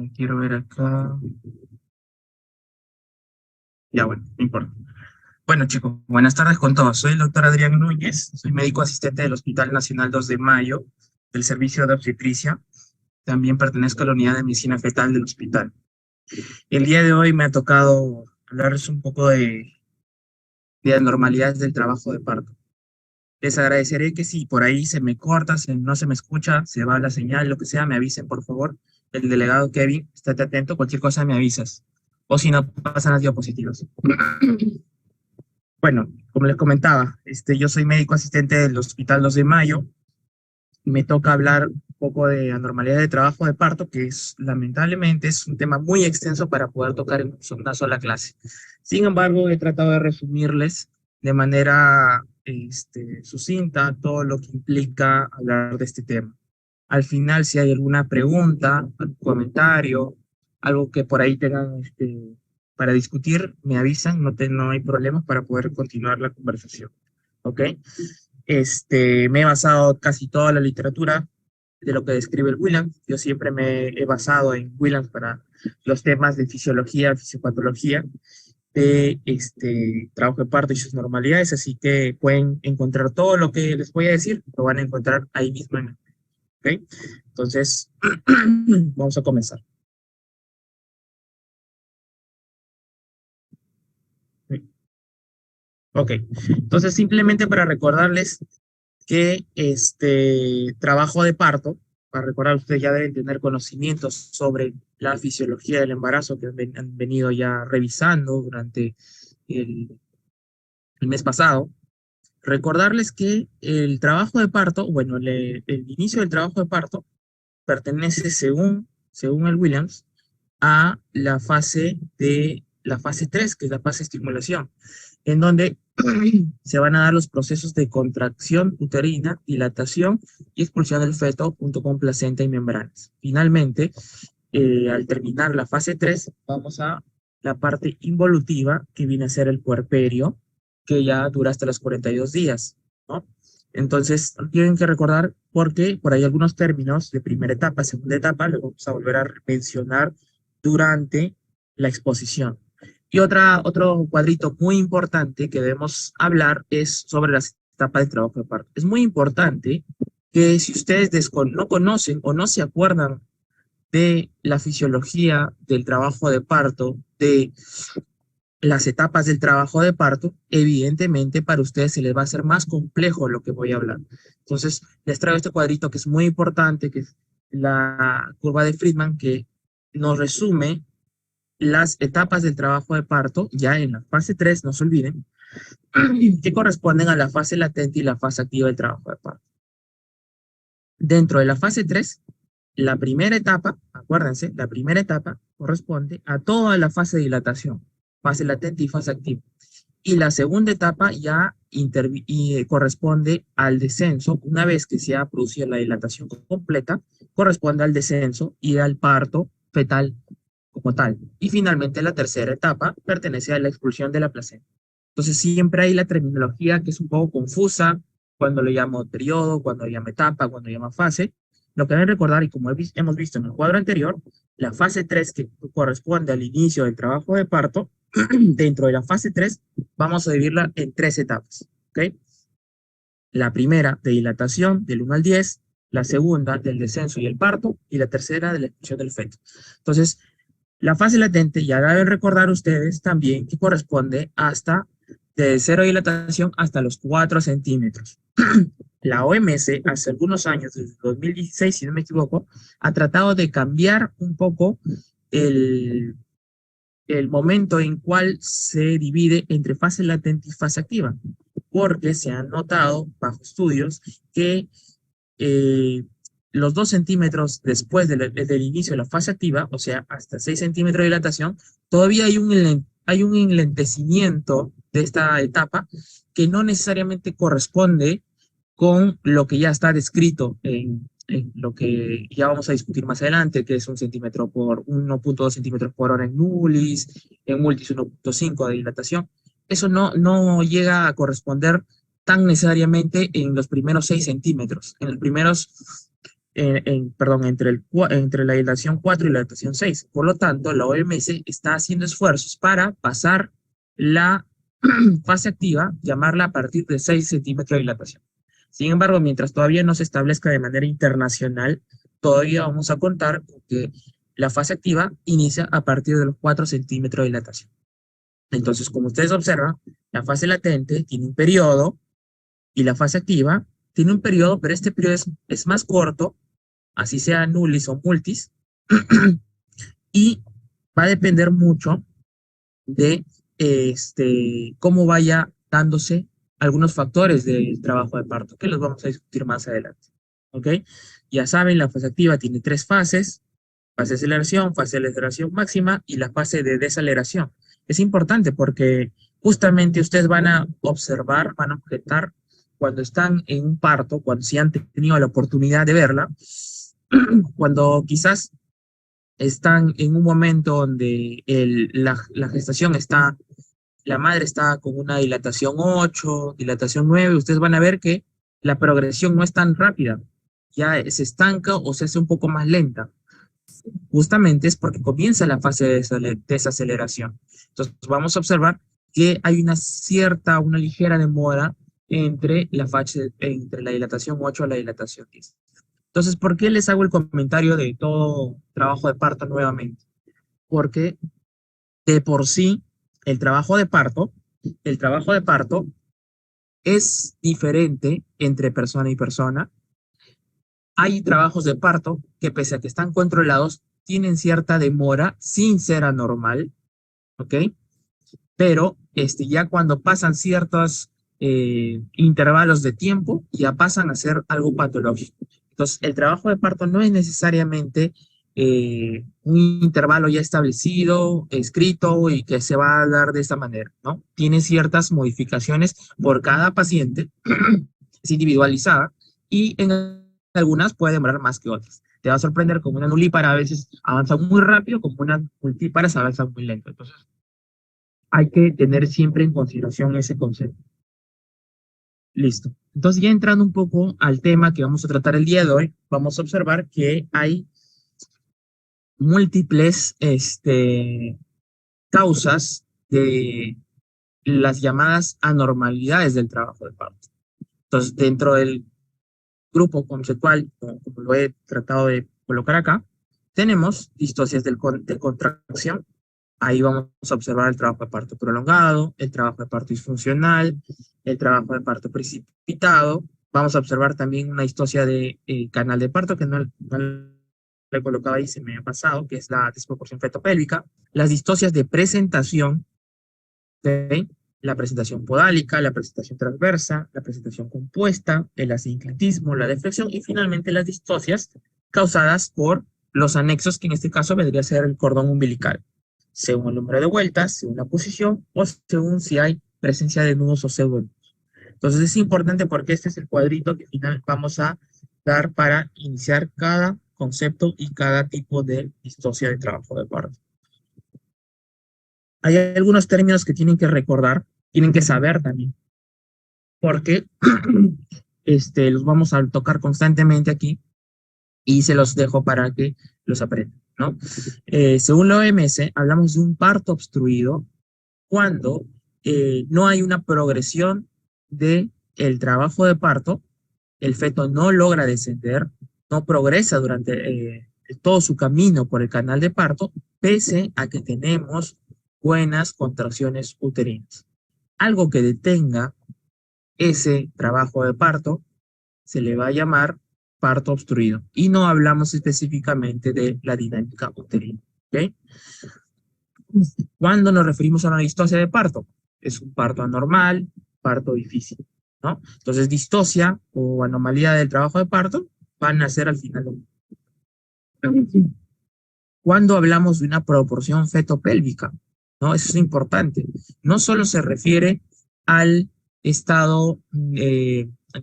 Quiero ver acá. Ya, bueno, no importa. Bueno, chicos, buenas tardes con todos. Soy el doctor Adrián Núñez, soy médico asistente del Hospital Nacional 2 de Mayo, del Servicio de Obstetricia. También pertenezco a la unidad de medicina fetal del hospital. El día de hoy me ha tocado hablarles un poco de anormalidades del trabajo de parto. Les agradeceré que si por ahí se me corta, no se me escucha, se va la señal, lo que sea, me avisen, por favor. El delegado Kevin, estate atento, cualquier cosa me avisas. O si no, pasan las diapositivas. Bueno, como les comentaba, yo soy médico asistente del Hospital 2 de Mayo y me toca hablar un poco de anormalidad de trabajo de parto, que es, lamentablemente, es un tema muy extenso para poder tocar en una sola clase. Sin embargo, he tratado de resumirles de manera sucinta todo lo que implica hablar de este tema. Al final, si hay alguna pregunta, algún comentario, algo que por ahí tengan para discutir, me avisan, no hay problemas para poder continuar la conversación. ¿Ok? Me he basado casi toda la literatura de lo que describe el Williams. Yo siempre me he basado en Williams para los temas de fisiología, fisiopatología, de trabajo de parto y sus normalidades, así que pueden encontrar todo lo que les voy a decir, lo van a encontrar ahí mismo. ¿Ok? Entonces, vamos a comenzar. Ok, entonces simplemente para recordarles que este trabajo de parto, para recordar, ustedes ya deben tener conocimientos sobre la fisiología del embarazo que han venido ya revisando durante el, el mes pasado. Recordarles que el trabajo de parto, bueno, el inicio del trabajo de parto pertenece, según el Williams, a la fase 3, que es la fase de estimulación, en donde se van a dar los procesos de contracción uterina, dilatación y expulsión del feto junto con placenta y membranas. Finalmente, al terminar la fase 3, vamos a la parte involutiva, que viene a ser el puerperio, que ya dura hasta los 42 días, ¿no? Entonces, tienen que recordar porque por ahí algunos términos de primera etapa, segunda etapa, los vamos a volver a mencionar durante la exposición. Y otro cuadrito muy importante que debemos hablar es sobre las etapas de trabajo de parto. Es muy importante que si ustedes no conocen o no se acuerdan de la fisiología del trabajo de parto, de las etapas del trabajo de parto, evidentemente para ustedes se les va a hacer más complejo lo que voy a hablar. Entonces, les traigo este cuadrito que es muy importante, que es la curva de Friedman, que nos resume las etapas del trabajo de parto, ya en la fase 3, no se olviden, que corresponden a la fase latente y la fase activa del trabajo de parto. Dentro de la fase 3, la primera etapa, acuérdense, la primera etapa corresponde a toda la fase de dilatación, fase latente y fase activa. Y la segunda etapa ya corresponde al descenso, una vez que se ha producido la dilatación completa, corresponde al descenso y al parto fetal como tal. Y finalmente la tercera etapa pertenece a la expulsión de la placenta. Entonces siempre hay la terminología que es un poco confusa, cuando le llamo periodo, cuando le llamo etapa, cuando le llamo fase. Lo que deben recordar, y como hemos visto en el cuadro anterior, la fase 3 que corresponde al inicio del trabajo de parto, dentro de la fase 3 vamos a dividirla en 3 etapas. ¿Ok? La primera de dilatación del 1 al 10, la segunda del descenso y el parto, y la tercera de la expulsión del feto. Entonces, la fase latente ya deben recordar ustedes también que corresponde hasta de cero dilatación hasta los 4 centímetros. La OMS hace algunos años, desde 2016, si no me equivoco, ha tratado de cambiar un poco el, el momento en cual se divide entre fase latente y fase activa, porque se ha notado bajo estudios que eh, los 2 centímetros después del inicio de la fase activa, o sea, hasta 6 centímetros de dilatación, todavía hay un enlentecimiento de esta etapa que no necesariamente corresponde con lo que ya está descrito en lo que ya vamos a discutir más adelante, que es 1,2 centímetros por hora en Nullis, en Multis 1,5 de dilatación. Eso no llega a corresponder tan necesariamente en los primeros 6 centímetros. En los primeros perdón, entre la dilatación 4 y la dilatación 6. Por lo tanto, la OMS está haciendo esfuerzos para pasar la fase activa, llamarla a partir de 6 centímetros de dilatación. Sin embargo, mientras todavía no se establezca de manera internacional, todavía vamos a contar con que la fase activa inicia a partir de los 4 centímetros de dilatación. Entonces, como ustedes observan, la fase latente tiene un periodo y la fase activa tiene un periodo, pero este periodo es más corto, así sea nullis o multis, y va a depender mucho de cómo vaya dándose algunos factores del trabajo de parto, que los vamos a discutir más adelante. ¿Ok? Ya saben, la fase activa tiene 3 fases: fase de aceleración máxima y la fase de desaceleración. Es importante porque justamente ustedes van a observar, van a objetar cuando están en un parto, cuando sí han tenido la oportunidad de verla, cuando quizás están en un momento donde la gestación está, la madre está con una dilatación 8, dilatación 9, ustedes van a ver que la progresión no es tan rápida, ya se estanca o se hace un poco más lenta. Justamente es porque comienza la fase de desaceleración. Entonces vamos a observar que hay una ligera demora entre entre la dilatación 8 a la dilatación 10. Entonces, ¿por qué les hago el comentario de todo trabajo de parto nuevamente? Porque de por sí el trabajo de parto es diferente entre persona y persona. Hay trabajos de parto que, pese a que están controlados, tienen cierta demora sin ser anormal, ¿ok? Pero ya cuando pasan ciertos intervalos de tiempo, ya pasan a ser algo patológico. Entonces, el trabajo de parto no es necesariamente un intervalo ya establecido, escrito y que se va a dar de esta manera, ¿no? Tiene ciertas modificaciones por cada paciente, es individualizada y en algunas puede demorar más que otras. Te va a sorprender como una nulípara a veces avanza muy rápido, como una multípara avanza muy lento. Entonces, hay que tener siempre en consideración ese concepto. Listo. Entonces, ya entrando un poco al tema que vamos a tratar el día de hoy, vamos a observar que hay múltiples causas de las llamadas anormalidades del trabajo de parto. Entonces, dentro del grupo conceptual, como lo he tratado de colocar acá, tenemos distonsias de contracción. Ahí vamos a observar el trabajo de parto prolongado, el trabajo de parto disfuncional, el trabajo de parto precipitado. Vamos a observar también una distosia de canal de parto, que no la he colocado ahí, se me ha pasado, que es la desproporción fetopélvica. Las distocias de presentación, ¿okay? La presentación podálica, la presentación transversa, la presentación compuesta, el asinclitismo, la deflexión y finalmente las distocias causadas por los anexos, que en este caso vendría a ser el cordón umbilical, según el número de vueltas, según la posición o según si hay presencia de nudos o pseudonudos. Entonces es importante porque este es el cuadrito que al final vamos a dar para iniciar cada concepto y cada tipo de distosia de trabajo de parto. Hay algunos términos que tienen que recordar, tienen que saber también, porque los vamos a tocar constantemente aquí y se los dejo para que los aprendan, ¿no? Según la OMS, hablamos de un parto obstruido cuando no hay una progresión del trabajo de parto, el feto no logra descender, no progresa durante todo su camino por el canal de parto, pese a que tenemos buenas contracciones uterinas. Algo que detenga ese trabajo de parto se le va a llamar parto obstruido. Y no hablamos específicamente de la dinámica uterina. ¿Okay? Cuando nos referimos a una distosia de parto, es un parto anormal, parto difícil, ¿no? Entonces, distosia o anomalía del trabajo de parto van a ser al final. Cuando hablamos de una proporción fetopélvica, ¿no? Eso es importante. No solo se refiere al estado,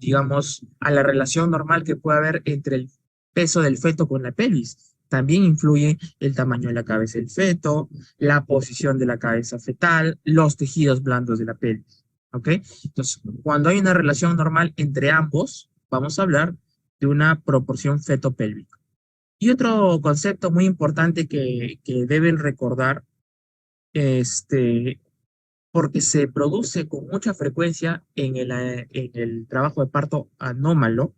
digamos, a la relación normal que puede haber entre el peso del feto con la pelvis. También influye el tamaño de la cabeza del feto, la posición de la cabeza fetal, los tejidos blandos de la pelvis. ¿Ok? Entonces, cuando hay una relación normal entre ambos, vamos a hablar de una proporción fetopélvica. Y otro concepto muy importante que deben recordar, porque se produce con mucha frecuencia en el trabajo de parto anómalo,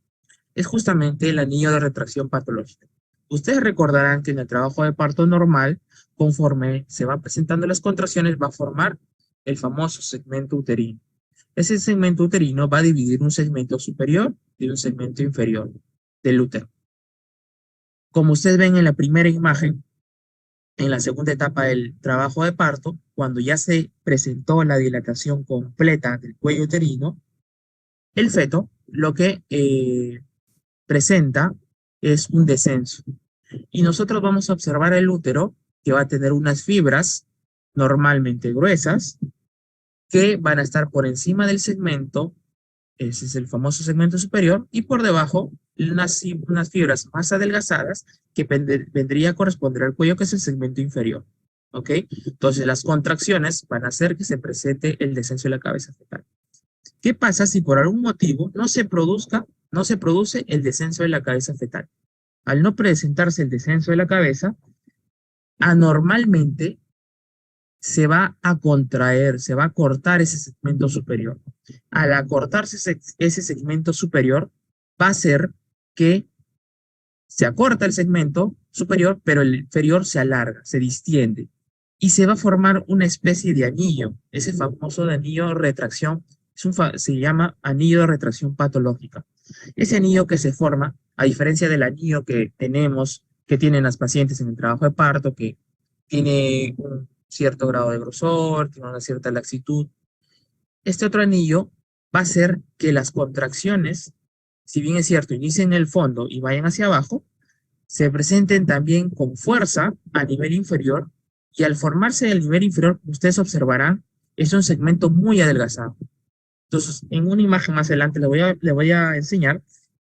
es justamente el anillo de retracción patológica. Ustedes recordarán que en el trabajo de parto normal, conforme se van presentando las contracciones, va a formar el famoso segmento uterino. Ese segmento uterino va a dividir un segmento superior y un segmento inferior del útero. Como ustedes ven en la primera imagen, en la segunda etapa del trabajo de parto, cuando ya se presentó la dilatación completa del cuello uterino, el feto lo que presenta es un descenso. Y nosotros vamos a observar el útero que va a tener unas fibras normalmente gruesas que van a estar por encima del segmento, ese es el famoso segmento superior, y por debajo unas fibras más adelgazadas que vendría a corresponder al cuello, que es el segmento inferior. ¿Ok? Entonces las contracciones van a hacer que se presente el descenso de la cabeza fetal. ¿Qué pasa si por algún motivo no se produce el descenso de la cabeza fetal? Al no presentarse el descenso de la cabeza, anormalmente se va a contraer, se va a cortar ese segmento superior. Al acortarse ese segmento superior, va a hacer que se acorta el segmento superior, pero el inferior se alarga, se distiende, y se va a formar una especie de anillo, ese famoso de anillo de retracción, se llama anillo de retracción patológica. Ese anillo que se forma, a diferencia del anillo que tienen las pacientes en el trabajo de parto, que tiene un cierto grado de grosor, tiene una cierta laxitud, este otro anillo va a hacer que las contracciones, si bien es cierto, inicien en el fondo y vayan hacia abajo, se presenten también con fuerza a nivel inferior, y al formarse el nivel inferior, ustedes observarán, es un segmento muy adelgazado. Entonces, en una imagen más adelante le voy a enseñar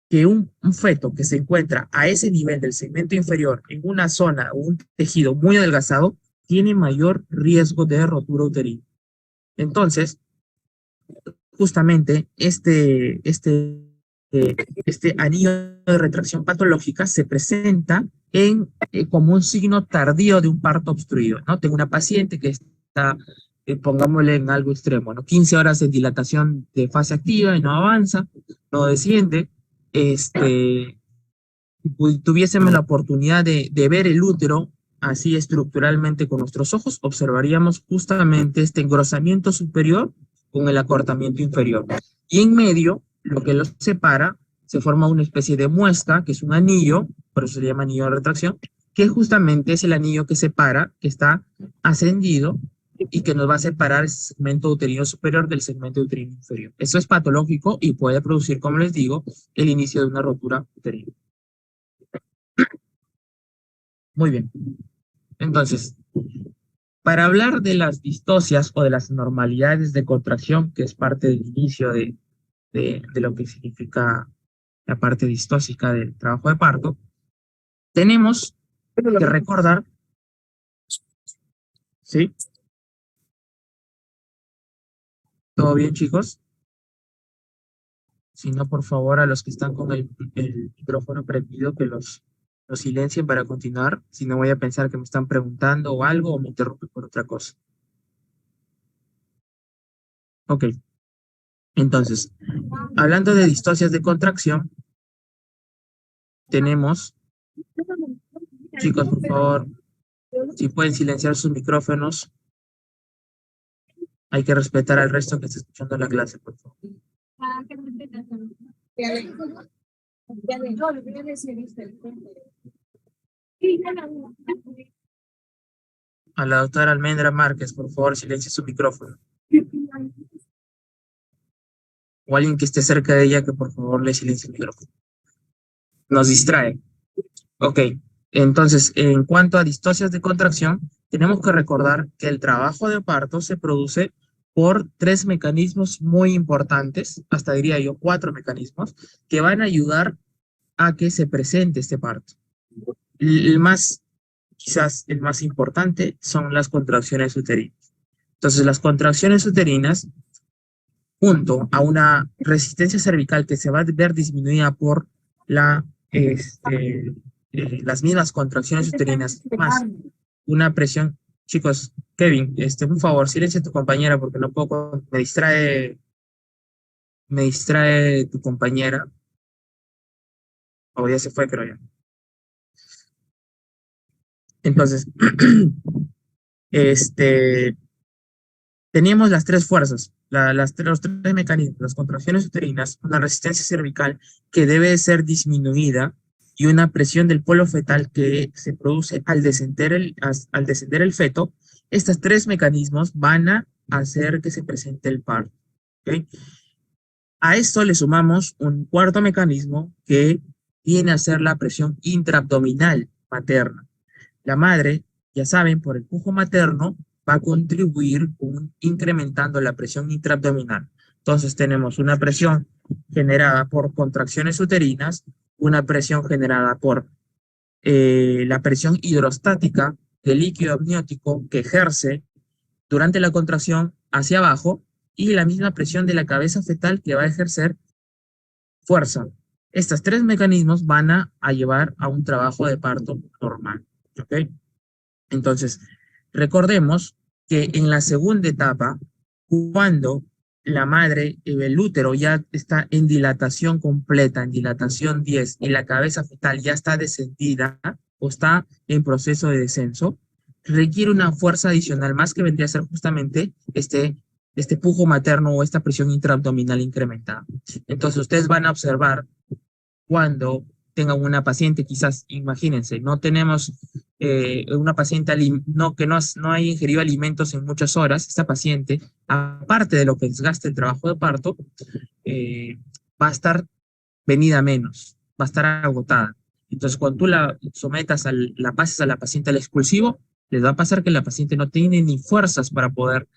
que un feto que se encuentra a ese nivel del segmento inferior en una zona o un tejido muy adelgazado tiene mayor riesgo de rotura uterina. Entonces, justamente este anillo de retracción patológica se presenta como un signo tardío de un parto obstruido, ¿no? Tengo una paciente que está, pongámosle en algo extremo, ¿no? 15 horas de dilatación de fase activa y no avanza, no desciende. Tuviésemos la oportunidad de ver el útero así estructuralmente con nuestros ojos, observaríamos justamente este engrosamiento superior con el acortamiento inferior. Y en medio, lo que los separa, se forma una especie de muesca, que es un anillo, por eso se llama anillo de retracción, que justamente es el anillo que separa, que está ascendido y que nos va a separar ese segmento uterino superior del segmento uterino inferior. Eso es patológico y puede producir, como les digo, el inicio de una rotura uterina. Muy bien. Entonces, para hablar de las distocias o de las anormalidades de contracción, que es parte del inicio de lo que significa la parte distóxica del trabajo de parto, tenemos que recordar, ¿sí? ¿Todo bien, chicos? Si no, por favor, a los que están con el micrófono prendido, que los silencien para continuar. Si no, voy a pensar que me están preguntando o algo o me interrumpen por otra cosa. Ok. Entonces, hablando de distocias de contracción, tenemos, chicos, por favor, si pueden silenciar sus micrófonos, hay que respetar al resto que está escuchando la clase, por favor. A la doctora Almendra Márquez, por favor, silencie su micrófono. O alguien que esté cerca de ella que por favor le silencie el micrófono. Nos distrae. Ok, entonces, en cuanto a distocias de contracción, tenemos que recordar que el trabajo de parto se produce por 3 mecanismos muy importantes, hasta diría yo 4 mecanismos, que van a ayudar a que se presente este parto. Quizás el más importante, son las contracciones uterinas. Entonces, las contracciones uterinas, junto a una resistencia cervical que se va a ver disminuida por la, las mismas contracciones uterinas más una presión. Chicos, Kevin, un favor, silencia a tu compañera porque no puedo, me distrae tu compañera, o ya se fue, creo ya. Entonces, teníamos las tres fuerzas, los tres mecanismos, las contracciones uterinas, una resistencia cervical que debe ser disminuida y una presión del polo fetal que se produce al descender el feto. Estos tres mecanismos van a hacer que se presente el parto. ¿Okay? A esto le sumamos un cuarto mecanismo que viene a ser la presión intraabdominal materna. La madre, ya saben, por el pujo materno, va a contribuir incrementando la presión intraabdominal. Entonces tenemos una presión generada por contracciones uterinas, una presión generada por la presión hidrostática del líquido amniótico que ejerce durante la contracción hacia abajo y la misma presión de la cabeza fetal que va a ejercer fuerza. Estos tres mecanismos van a llevar a un trabajo de parto normal. ¿Ok? Entonces, recordemos que en la segunda etapa, cuando la madre, el útero ya está en dilatación completa, en dilatación 10, y la cabeza fetal ya está descendida o está en proceso de descenso, requiere una fuerza adicional más que vendría a ser justamente este pujo materno o esta presión intraabdominal incrementada. Entonces, ustedes van a observar cuando tengan una paciente, quizás, imagínense, no tenemos una paciente que no haya ingerido alimentos en muchas horas, esta paciente, aparte de lo que desgaste el trabajo de parto, eh, va a estar venida menos, va a estar agotada. Entonces, cuando tú la sometas, la pases a la paciente al expulsivo, les va a pasar que la paciente no tiene ni fuerzas para poder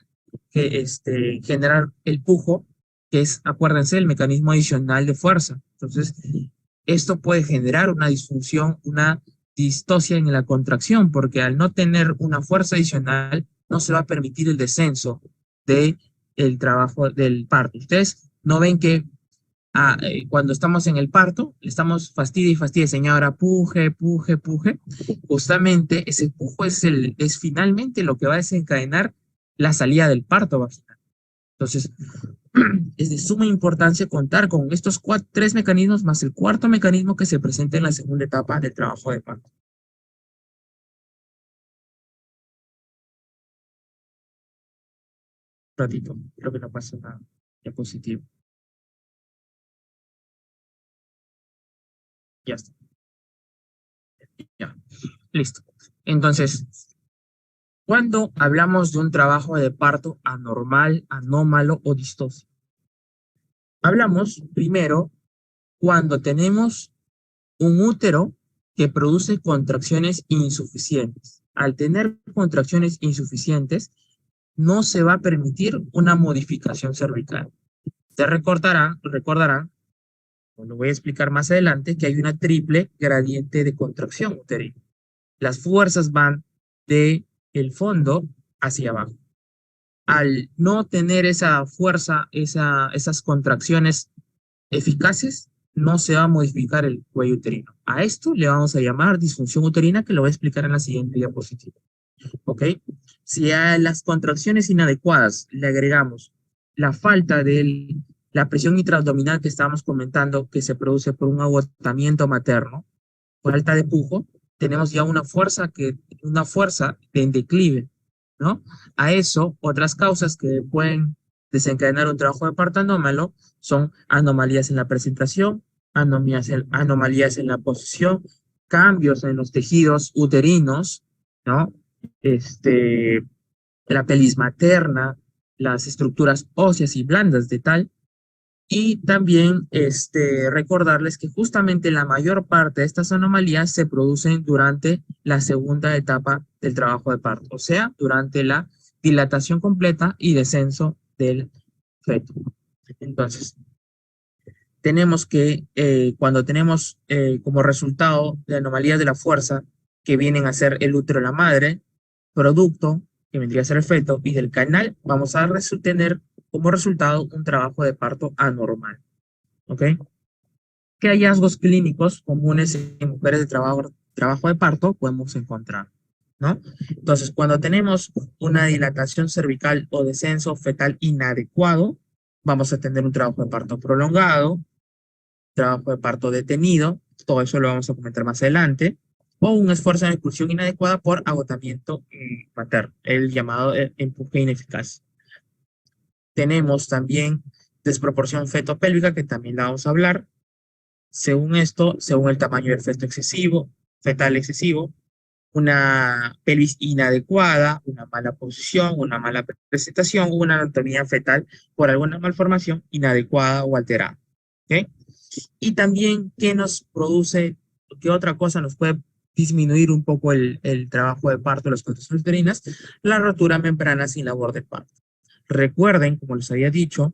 generar el pujo, que es, acuérdense, el mecanismo adicional de fuerza. Entonces, esto puede generar una disfunción, una distocia en la contracción, porque al no tener una fuerza adicional, no se va a permitir el descenso del trabajo del parto. Ustedes no ven que cuando estamos en el parto, estamos fastidia y fastidia, señora, puje, puje, puje. Justamente ese pujo es finalmente lo que va a desencadenar la salida del parto vaginal. Entonces, es de suma importancia contar con estos tres mecanismos más el cuarto mecanismo que se presenta en la segunda etapa del trabajo de parto. Un ratito, creo que no pasa nada. Diapositivo. Ya está. Ya. Listo. Entonces, cuando hablamos de un trabajo de parto anormal, anómalo o distóxico, hablamos primero cuando tenemos un útero que produce contracciones insuficientes. Al tener contracciones insuficientes, no se va a permitir una modificación cervical. Te recordarán, lo voy a explicar más adelante, que hay una triple gradiente de contracción uterina. Las fuerzas van de el fondo hacia abajo. Al no tener esa fuerza, esas contracciones eficaces, no se va a modificar el cuello uterino. A esto le vamos a llamar disfunción uterina, que lo voy a explicar en la siguiente diapositiva. ¿Ok? Si a las contracciones inadecuadas le agregamos la falta de la presión intraabdominal que estábamos comentando, que se produce por un agotamiento materno, falta de pujo, tenemos ya una fuerza en declive, ¿no? A eso, otras causas que pueden desencadenar un trabajo de parto anómalo son anomalías en la presentación, anomalías en la posición, cambios en los tejidos uterinos, ¿no? Este, la pelvis materna, las estructuras óseas y blandas de tal. Y también recordarles que justamente la mayor parte de estas anomalías se producen durante la segunda etapa del trabajo de parto, o sea, durante la dilatación completa y descenso del feto. Entonces, tenemos que, cuando tenemos como resultado de anomalías de la fuerza que vienen a ser el útero de la madre, producto que vendría a ser el feto, y del canal, vamos a tener como resultado un trabajo de parto anormal. ¿Ok? ¿Qué hallazgos clínicos comunes en mujeres de trabajo de parto podemos encontrar? ¿No? Entonces, cuando tenemos una dilatación cervical o descenso fetal inadecuado, vamos a tener un trabajo de parto prolongado, trabajo de parto detenido, todo eso lo vamos a comentar más adelante, o un esfuerzo de expulsión inadecuada por agotamiento materno, el llamado empuje ineficaz. Tenemos también desproporción fetopélvica, que también la vamos a hablar. Según esto, según el tamaño del feto excesivo, fetal excesivo, una pelvis inadecuada, una mala posición, una mala presentación, una anatomía fetal por alguna malformación inadecuada o alterada. ¿Ok? Y también, ¿qué nos produce, qué otra cosa nos puede disminuir un poco el trabajo de parto de las contracciones uterinas? La rotura membrana sin labor de parto. Recuerden, como les había dicho,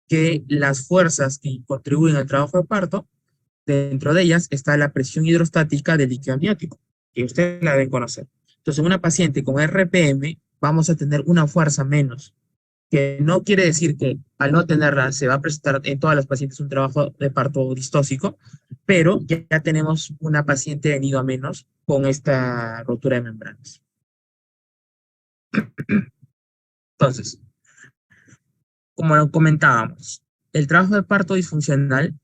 que las fuerzas que contribuyen al trabajo de parto, dentro de ellas está la presión hidrostática del líquido amniótico, que ustedes la deben conocer. Entonces, en una paciente con RPM vamos a tener una fuerza menos, que no quiere decir que al no tenerla se va a presentar en todas las pacientes un trabajo de parto distóxico, pero ya tenemos una paciente venido a menos con esta rotura de membranas. Entonces, como lo comentábamos, el trabajo de parto disfuncional,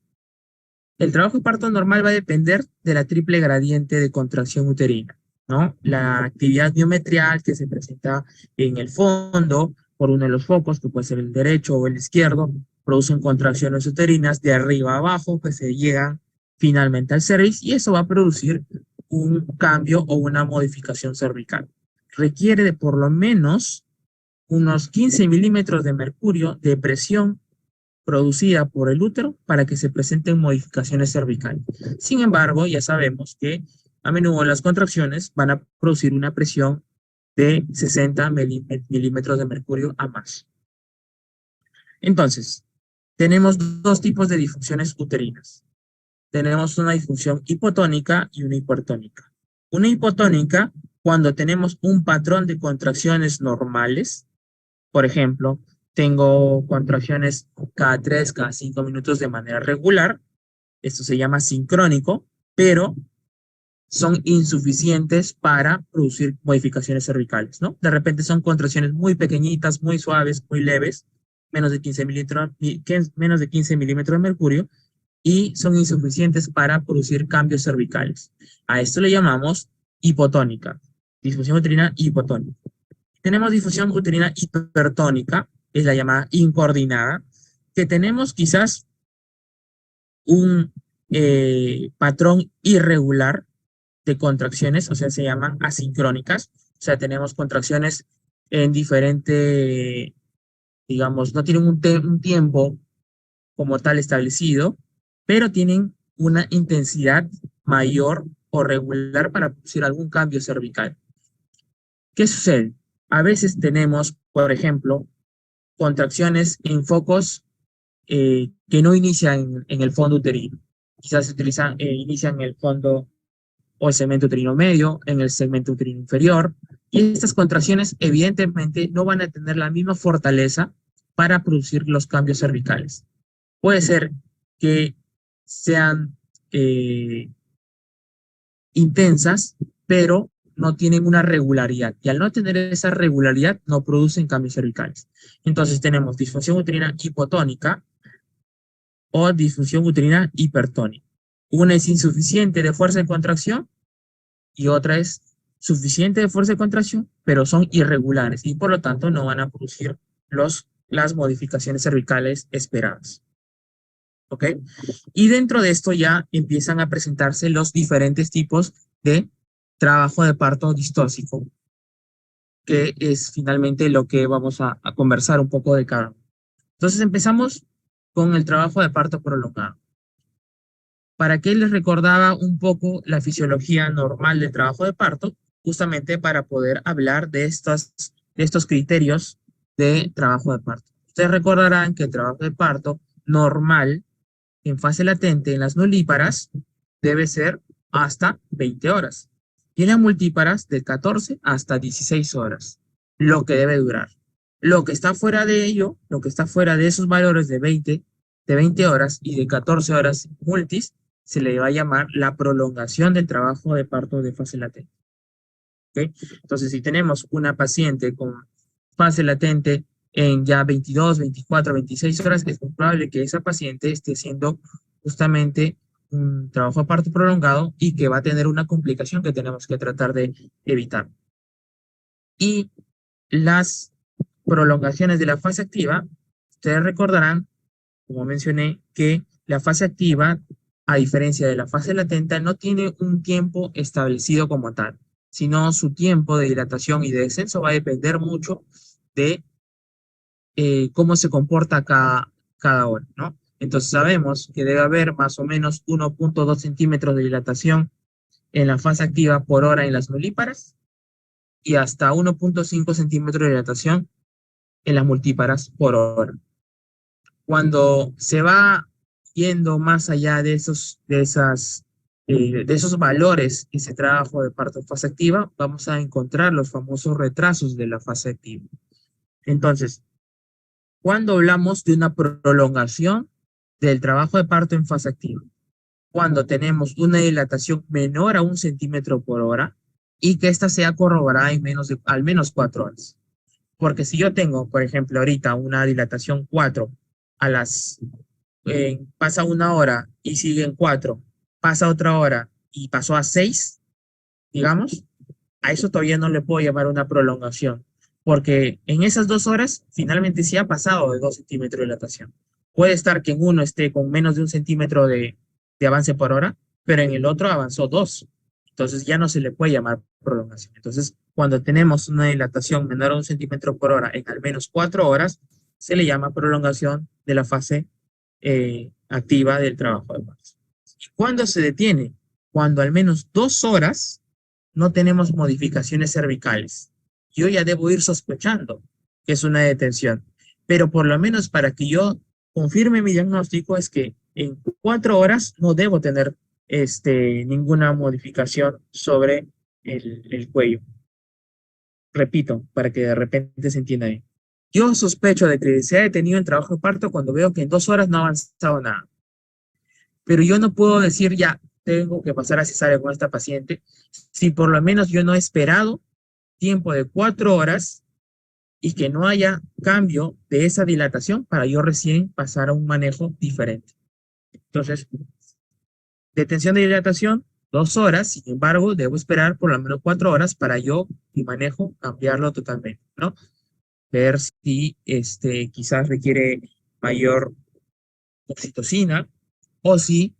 el trabajo de parto normal va a depender de la triple gradiente de contracción uterina, ¿no? La actividad biometrial que se presenta en el fondo por uno de los focos, que puede ser el derecho o el izquierdo, producen contracciones uterinas de arriba a abajo que se llegan finalmente al cervix y eso va a producir un cambio o una modificación cervical. Requiere de por lo menos unos 15 milímetros de mercurio de presión producida por el útero para que se presenten modificaciones cervicales. Sin embargo, ya sabemos que a menudo las contracciones van a producir una presión de 60 milímetros de mercurio a más. Entonces, tenemos dos tipos de disfunciones uterinas. Tenemos una disfunción hipotónica y una hipertónica. Una hipotónica, cuando tenemos un patrón de contracciones normales, por ejemplo, tengo contracciones cada 3, cada 5 minutos de manera regular. Esto se llama sincrónico, pero son insuficientes para producir modificaciones cervicales, ¿no? De repente son contracciones muy pequeñitas, muy suaves, muy leves, menos de 15 milímetros de mercurio, y son insuficientes para producir cambios cervicales. A esto le llamamos hipotónica, disfunción uterina hipotónica. Tenemos difusión uterina hipertónica, es la llamada incoordinada, que tenemos quizás un patrón irregular de contracciones, o sea, se llaman asincrónicas, o sea, tenemos contracciones en diferente, digamos, no tienen un tiempo como tal establecido, pero tienen una intensidad mayor o regular para producir algún cambio cervical. ¿Qué sucede? A veces tenemos, por ejemplo, contracciones en focos que no inician en el fondo uterino. Quizás inician en el fondo o el segmento uterino medio, en el segmento uterino inferior. Y estas contracciones evidentemente no van a tener la misma fortaleza para producir los cambios cervicales. Puede ser que sean intensas, pero no tienen una regularidad. Y al no tener esa regularidad, no producen cambios cervicales. Entonces tenemos disfunción uterina hipotónica o disfunción uterina hipertónica. Una es insuficiente de fuerza de contracción y otra es suficiente de fuerza de contracción, pero son irregulares y por lo tanto no van a producir las modificaciones cervicales esperadas. ¿Ok? Y dentro de esto ya empiezan a presentarse los diferentes tipos de trabajo de parto distóxico, que es finalmente lo que vamos a conversar un poco de cada uno. Entonces empezamos con el trabajo de parto prolongado. ¿Para qué les recordaba un poco la fisiología normal del trabajo de parto? Justamente para poder hablar de estos criterios de trabajo de parto. Ustedes recordarán que el trabajo de parto normal en fase latente en las nulíparas debe ser hasta 20 horas y en las multíparas de 14 hasta 16 horas, lo que debe durar. Lo que está fuera de ello, lo que está fuera de esos valores de 20 horas y de 14 horas multis, se le va a llamar la prolongación del trabajo de parto de fase latente. ¿Okay? Entonces, si tenemos una paciente con fase latente en ya 22, 24, 26 horas, es muy probable que esa paciente esté haciendo justamente un trabajo de parto prolongado y que va a tener una complicación que tenemos que tratar de evitar. Y las prolongaciones de la fase activa, ustedes recordarán, como mencioné, que la fase activa, a diferencia de la fase latente, no tiene un tiempo establecido como tal, sino su tiempo de dilatación y de descenso va a depender mucho de cómo se comporta cada hora, ¿no? Entonces sabemos que debe haber más o menos 1.2 centímetros de dilatación en la fase activa por hora en las nulíparas y hasta 1.5 centímetros de dilatación en las multíparas por hora. Cuando se va yendo más allá de esos valores y ese trabajo de parto en fase activa, vamos a encontrar los famosos retrasos de la fase activa. Entonces, cuando hablamos de una prolongación del trabajo de parto en fase activa, cuando tenemos una dilatación menor a 1 centímetro por hora y que ésta sea corroborada en al menos 4 horas. Porque si yo tengo, por ejemplo, ahorita una dilatación 4 pasa 1 hora y sigue en 4, pasa otra hora y pasó a 6, digamos, a eso todavía no le puedo llamar una prolongación, porque en esas 2 horas finalmente sí ha pasado de 2 centímetros de dilatación. Puede estar que en uno esté con menos de 1 centímetro de avance por hora, pero en el otro avanzó 2. Entonces ya no se le puede llamar prolongación. Entonces, cuando tenemos una dilatación menor a 1 centímetro por hora en al menos 4 horas, se le llama prolongación de la fase activa del trabajo de parto. ¿Y cuándo se detiene? Cuando al menos 2 horas no tenemos modificaciones cervicales. Yo ya debo ir sospechando que es una detención, pero por lo menos para que yo confirme mi diagnóstico es que en 4 horas no debo tener ninguna modificación sobre el cuello. Repito, para que de repente se entienda bien. Yo sospecho de que se ha detenido el trabajo de parto cuando veo que en 2 horas no ha avanzado nada. Pero yo no puedo decir ya, tengo que pasar a cesárea con esta paciente, si por lo menos yo no he esperado tiempo de 4 horas y que no haya cambio de esa dilatación para yo recién pasar a un manejo diferente. Entonces, detención de dilatación, 2 horas, sin embargo, debo esperar por lo menos 4 horas para yo, mi manejo, cambiarlo totalmente, ¿no? Ver si quizás requiere mayor oxitocina o si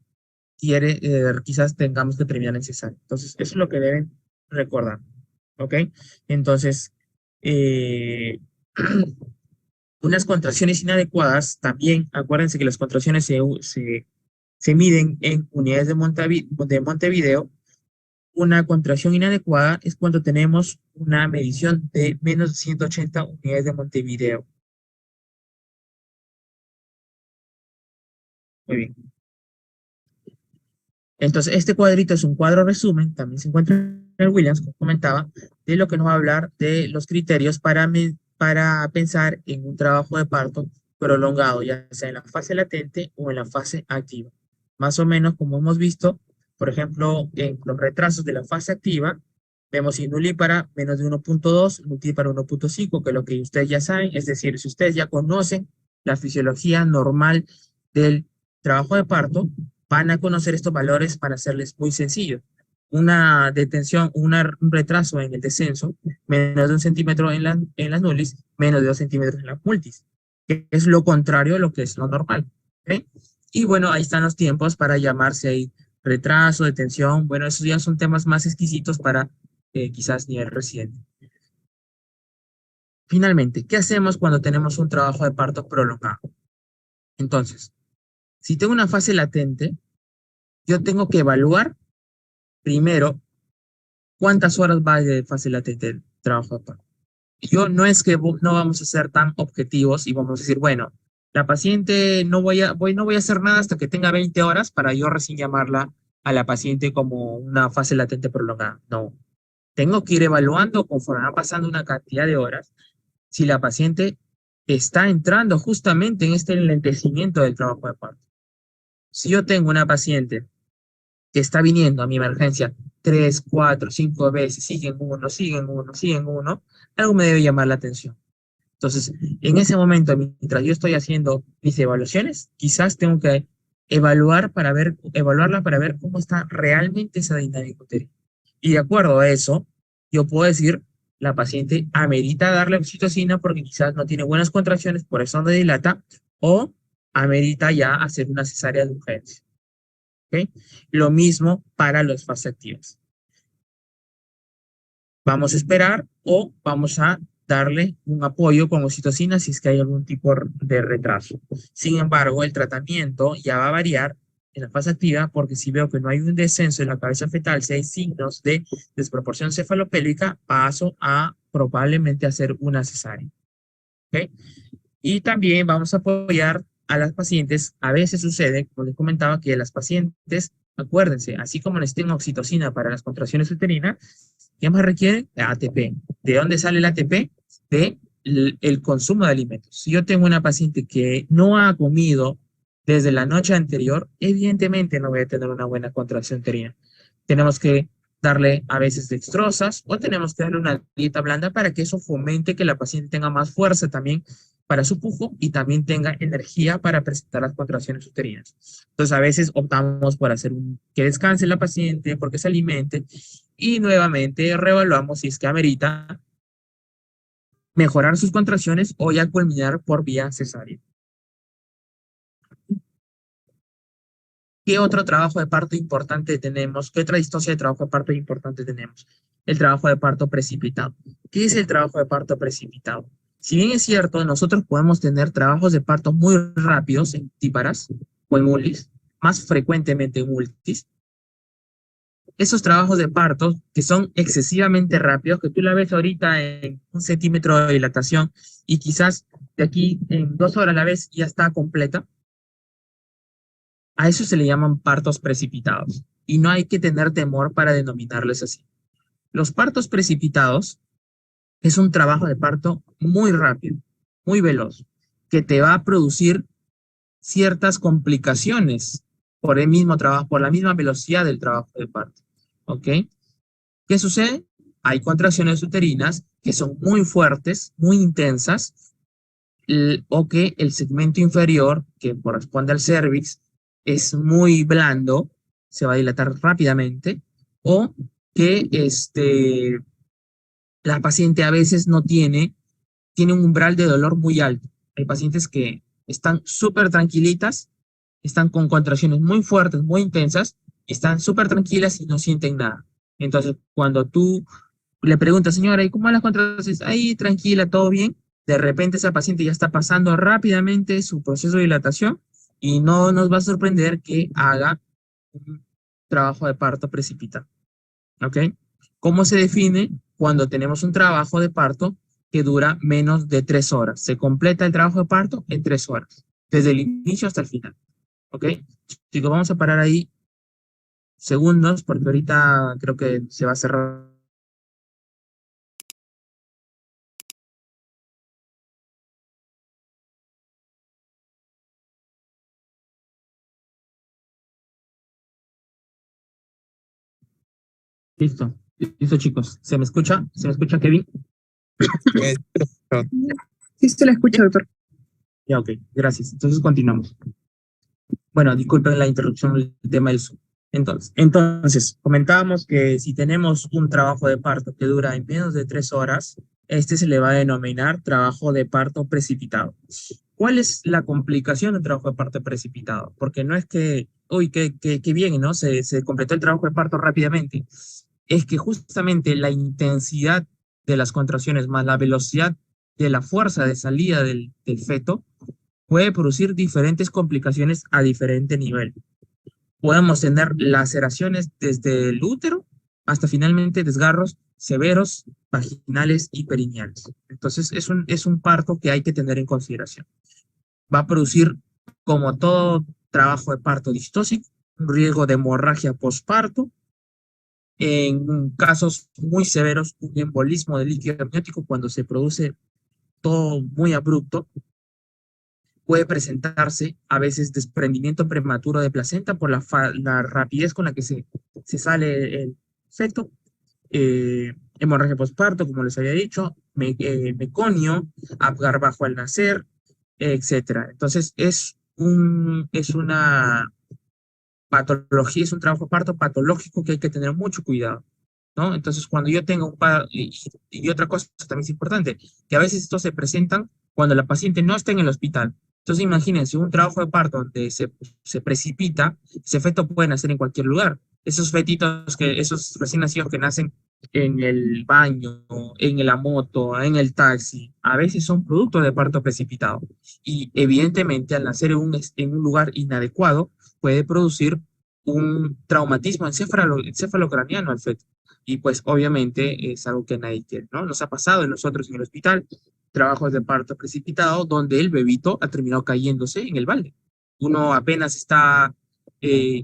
quizás tengamos que terminar en cesárea. Entonces, eso es lo que deben recordar, ¿ok? Entonces, unas contracciones inadecuadas, también acuérdense que las contracciones se miden en unidades de Montevideo. Una contracción inadecuada es cuando tenemos una medición de menos de 180 unidades de Montevideo. Muy bien. Entonces, este cuadrito es un cuadro resumen, también se encuentra en el Williams, como comentaba, de lo que nos va a hablar de los criterios para pensar en un trabajo de parto prolongado, ya sea en la fase latente o en la fase activa. Más o menos, como hemos visto, por ejemplo, en los retrasos de la fase activa, vemos nulípara menos de 1.2, multípara 1.5, que es lo que ustedes ya saben, es decir, si ustedes ya conocen la fisiología normal del trabajo de parto, van a conocer estos valores para hacerles muy sencillo. Una detención, un retraso en el descenso, menos de 1 centímetro en las nulis, menos de 2 centímetros en las multis, que es lo contrario a lo que es lo normal. ¿Okay? Y bueno, ahí están los tiempos para llamarse ahí retraso, detención. Bueno, esos ya son temas más exquisitos para quizás nivel residente. Finalmente, ¿qué hacemos cuando tenemos un trabajo de parto prolongado? Entonces, si tengo una fase latente, yo tengo que evaluar primero cuántas horas va de fase latente el trabajo de parto. Yo no es que no vamos a ser tan objetivos y vamos a decir, bueno, la paciente no voy a hacer nada hasta que tenga 20 horas para yo recién llamarla a la paciente como una fase latente prolongada. No, tengo que ir evaluando conforme va pasando una cantidad de horas si la paciente está entrando justamente en este enlentecimiento del trabajo de parto. Si yo tengo una paciente que está viniendo a mi emergencia 3, 4, 5 veces, siguen uno, algo me debe llamar la atención. Entonces, en ese momento, mientras yo estoy haciendo mis evaluaciones, quizás tengo que evaluarla para ver cómo está realmente esa dinámica uterina. Y de acuerdo a eso, yo puedo decir, la paciente amerita darle oxitocina porque quizás no tiene buenas contracciones, por eso no dilata, o amerita ya hacer una cesárea de urgencia. ¿Ok? Lo mismo para los fase activas. Vamos a esperar o vamos a darle un apoyo con oxitocina si es que hay algún tipo de retraso. Sin embargo, el tratamiento ya va a variar en la fase activa porque si veo que no hay un descenso en la cabeza fetal, si hay signos de desproporción cefalopélvica, paso a probablemente hacer una cesárea. ¿Okay? Y también vamos a apoyar a las pacientes. A veces sucede, como les comentaba, que las pacientes, acuérdense, así como necesitan oxitocina para las contracciones uterinas, ¿qué más requiere? ATP. ¿De dónde sale el ATP? De el consumo de alimentos. Si yo tengo una paciente que no ha comido desde la noche anterior, evidentemente no voy a tener una buena contracción uterina. Tenemos que darle a veces dextrosas o tenemos que darle una dieta blanda para que eso fomente que la paciente tenga más fuerza también para su pujo y también tenga energía para presentar las contracciones uterinas. Entonces, a veces optamos por hacer que descanse la paciente, porque se alimente, y nuevamente reevaluamos si es que amerita mejorar sus contracciones o ya culminar por vía cesárea. ¿Qué otro trabajo de parto importante tenemos? ¿Qué otra distosia de trabajo de parto importante tenemos? El trabajo de parto precipitado. ¿Qué es el trabajo de parto precipitado? Si bien es cierto, nosotros podemos tener trabajos de parto muy rápidos en típaras o en mulis, más frecuentemente en multis, esos trabajos de parto que son excesivamente rápidos, que tú la ves ahorita en 1 centímetro de dilatación y quizás de aquí en 2 horas la ves y ya está completa, a eso se le llaman partos precipitados y no hay que tener temor para denominarles así. Los partos precipitados es un trabajo de parto muy rápido, muy veloz, que te va a producir ciertas complicaciones por el mismo trabajo, por la misma velocidad del trabajo de parto. ¿Ok? ¿Qué sucede? Hay contracciones uterinas que son muy fuertes, muy intensas, o que el segmento inferior, que corresponde al cervix, es muy blando, se va a dilatar rápidamente, o que la paciente a veces no tiene un umbral de dolor muy alto. Hay pacientes que están súper tranquilitas, están con contracciones muy fuertes, muy intensas, están súper tranquilas y no sienten nada. Entonces, cuando tú le preguntas, señora, ¿y cómo van las contracciones? Ahí, tranquila, todo bien. De repente esa paciente ya está pasando rápidamente su proceso de dilatación y no nos va a sorprender que haga un trabajo de parto precipitado. ¿Ok? ¿Cómo se define cuando tenemos un trabajo de parto que dura menos de 3 horas? Se completa el trabajo de parto en 3 horas, desde el inicio hasta el final. ¿Ok? Chicos, vamos a parar ahí segundos porque ahorita creo que se va a cerrar. Listo, listo chicos. ¿Se me escucha? ¿Se me escucha, Kevin? Sí, se la escucha, doctor. Ya, ok, gracias. Entonces continuamos. Bueno, disculpen la interrupción del tema del Zoom. Entonces, comentábamos que si tenemos un trabajo de parto que dura en menos de 3 horas, este se le va a denominar trabajo de parto precipitado. ¿Cuál es la complicación del trabajo de parto precipitado? Porque no es que, uy, qué bien, ¿no? Se completó el trabajo de parto rápidamente. Es que justamente la intensidad de las contracciones más la velocidad de la fuerza de salida del feto puede producir diferentes complicaciones a diferente nivel. Podemos tener laceraciones desde el útero hasta finalmente desgarros severos, vaginales y perineales. Entonces, es un parto que hay que tener en consideración. Va a producir, como todo trabajo de parto distóxico, un riesgo de hemorragia postparto, en casos muy severos, un embolismo de líquido amniótico cuando se produce todo muy abrupto, puede presentarse a veces desprendimiento prematuro de placenta por la rapidez con la que se sale el feto, hemorragia postparto, como les había dicho, meconio, Apgar bajo al nacer, etcétera. Entonces, es una patología, es un trabajo de parto patológico que hay que tener mucho cuidado, ¿no? Entonces, cuando yo tengo y otra cosa también es importante, que a veces estos se presentan cuando la paciente no está en el hospital. Entonces, imagínense, un trabajo de parto donde se precipita, ese feto puede nacer en cualquier lugar. Esos fetitos, esos recién nacidos que nacen en el baño, en la moto, en el taxi, a veces son producto de parto precipitado. Y evidentemente, al nacer en un lugar inadecuado, puede producir un traumatismo encefalocraniano al feto. Y pues obviamente es algo que nadie quiere, ¿no? Nos ha pasado en nosotros en el hospital, trabajos de parto precipitado, donde el bebito ha terminado cayéndose en el balde. Uno apenas está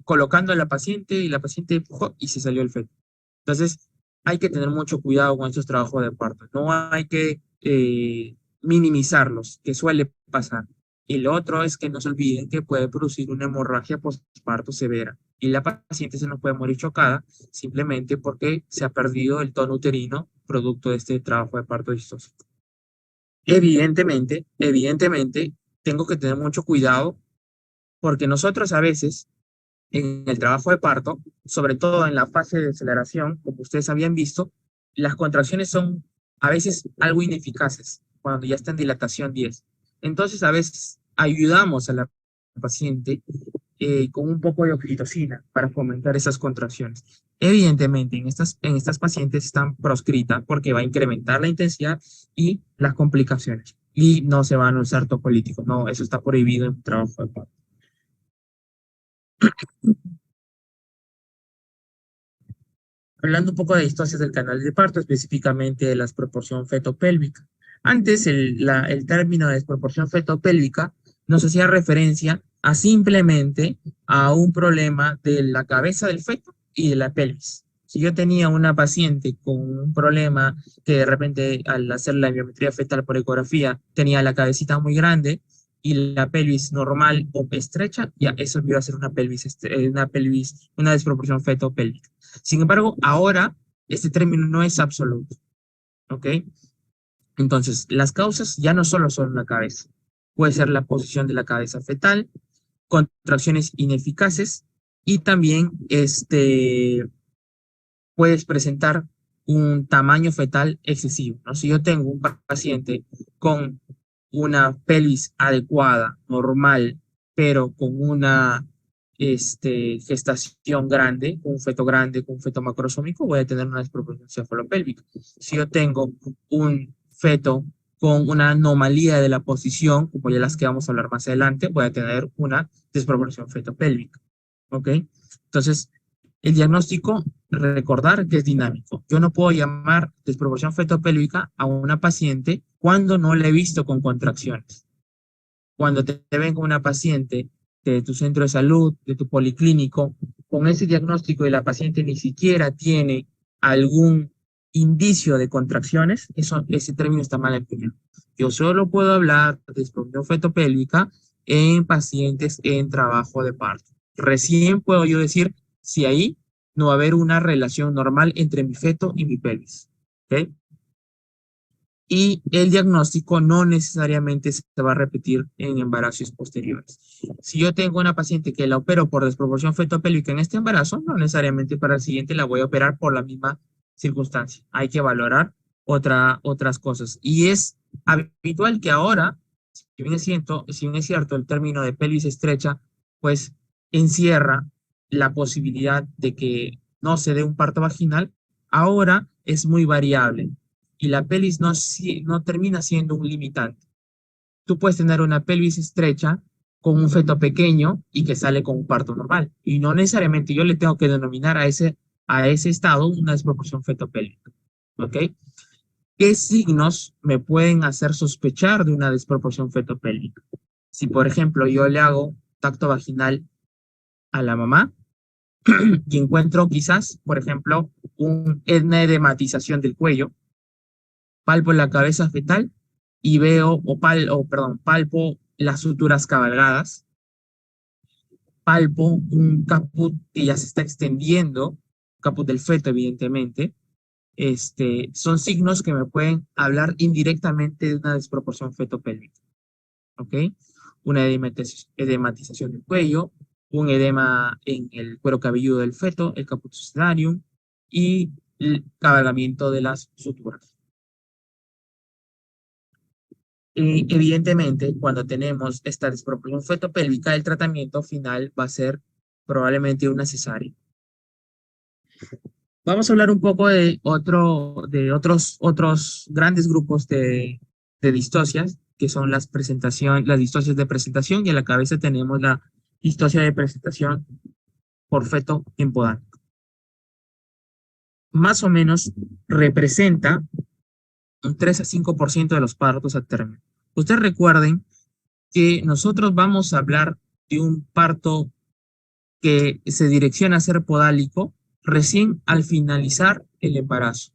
colocando a la paciente y la paciente empujó y se salió el feto. Entonces, hay que tener mucho cuidado con estos trabajos de parto. No hay que minimizarlos, que suele pasar. Y lo otro es que no se olviden que puede producir una hemorragia postparto severa y la paciente se nos puede morir chocada simplemente porque se ha perdido el tono uterino producto de este trabajo de parto distóxico. Evidentemente, tengo que tener mucho cuidado porque nosotros a veces en el trabajo de parto, sobre todo en la fase de aceleración, como ustedes habían visto, las contracciones son a veces algo ineficaces cuando ya está en dilatación 10. Entonces, a veces ayudamos a la paciente con un poco de oxitocina para fomentar esas contracciones. Evidentemente, en estas pacientes están proscritas porque va a incrementar la intensidad y las complicaciones. Y no se van a usar topolíticos. No, eso está prohibido en el trabajo de parto. Hablando un poco de distosis del canal de parto, específicamente de la desproporción fetopélvica. Antes, el término de desproporción fetopélvica nos hacía referencia a simplemente a un problema de la cabeza del feto y de la pelvis. Si yo tenía una paciente con un problema que de repente al hacer la biometría fetal por ecografía tenía la cabecita muy grande y la pelvis normal o estrecha, ya eso iba a ser una desproporción fetopélvica. Sin embargo, ahora este término no es absoluto, ¿ok? Entonces, las causas ya no solo son la cabeza. Puede ser la posición de la cabeza fetal, contracciones ineficaces y también puedes presentar un tamaño fetal excesivo, ¿no? Si yo tengo un paciente con una pelvis adecuada, normal, pero con una gestación grande, con un feto grande, con un feto macrosómico, voy a tener una desproporción cefalopélvica. Si yo tengo un feto con una anomalía de la posición, como ya las que vamos a hablar más adelante, voy a tener una desproporción fetopélvica. ¿Ok? Entonces, el diagnóstico, recordar que es dinámico. Yo no puedo llamar desproporción fetopélvica a una paciente cuando no la he visto con contracciones. Cuando te ven con una paciente de tu centro de salud, de tu policlínico, con ese diagnóstico y la paciente ni siquiera tiene algún indicio de contracciones, ese término está mal empleado. Yo solo puedo hablar de desproporción fetopélvica en pacientes en trabajo de parto. Recién puedo yo decir si ahí no va a haber una relación normal entre mi feto y mi pelvis. ¿Okay? Y el diagnóstico no necesariamente se va a repetir en embarazos posteriores. Si yo tengo una paciente que la opero por desproporción fetopélvica en este embarazo, no necesariamente para el siguiente la voy a operar por la misma circunstancia. Hay que valorar otras cosas. Y es habitual que ahora, si bien es cierto, el término de pelvis estrecha, pues encierra la posibilidad de que no se dé un parto vaginal, ahora es muy variable y la pelvis no termina siendo un limitante. Tú puedes tener una pelvis estrecha con un feto pequeño y que sale con un parto normal. Y no necesariamente yo le tengo que denominar a ese estado una desproporción fetopélvica. ¿Ok? ¿Qué signos me pueden hacer sospechar de una desproporción fetopélvica? Si, por ejemplo, yo le hago tacto vaginal a la mamá y encuentro quizás, por ejemplo, una edematización del cuello, palpo la cabeza fetal y veo, palpo las suturas cabalgadas, palpo un caput que ya se está extendiendo, caput del feto, evidentemente. Son signos que me pueden hablar indirectamente de una desproporción fetopélvica, ¿ok? Una edematización del cuello, un edema en el cuero cabelludo del feto, el caput sucedáneo, y el cabalgamiento de las suturas. Evidentemente, cuando tenemos esta desproporción fetopélvica, el tratamiento final va a ser probablemente una cesárea. Vamos a hablar un poco de otros grandes grupos de distocias, que son las distocias de presentación, y en la cabeza tenemos la distocia de presentación por feto empodámico. Más o menos representa un 3 a 5% de los partos a término. Ustedes recuerden que nosotros vamos a hablar de un parto que se direcciona a ser podálico recién al finalizar el embarazo.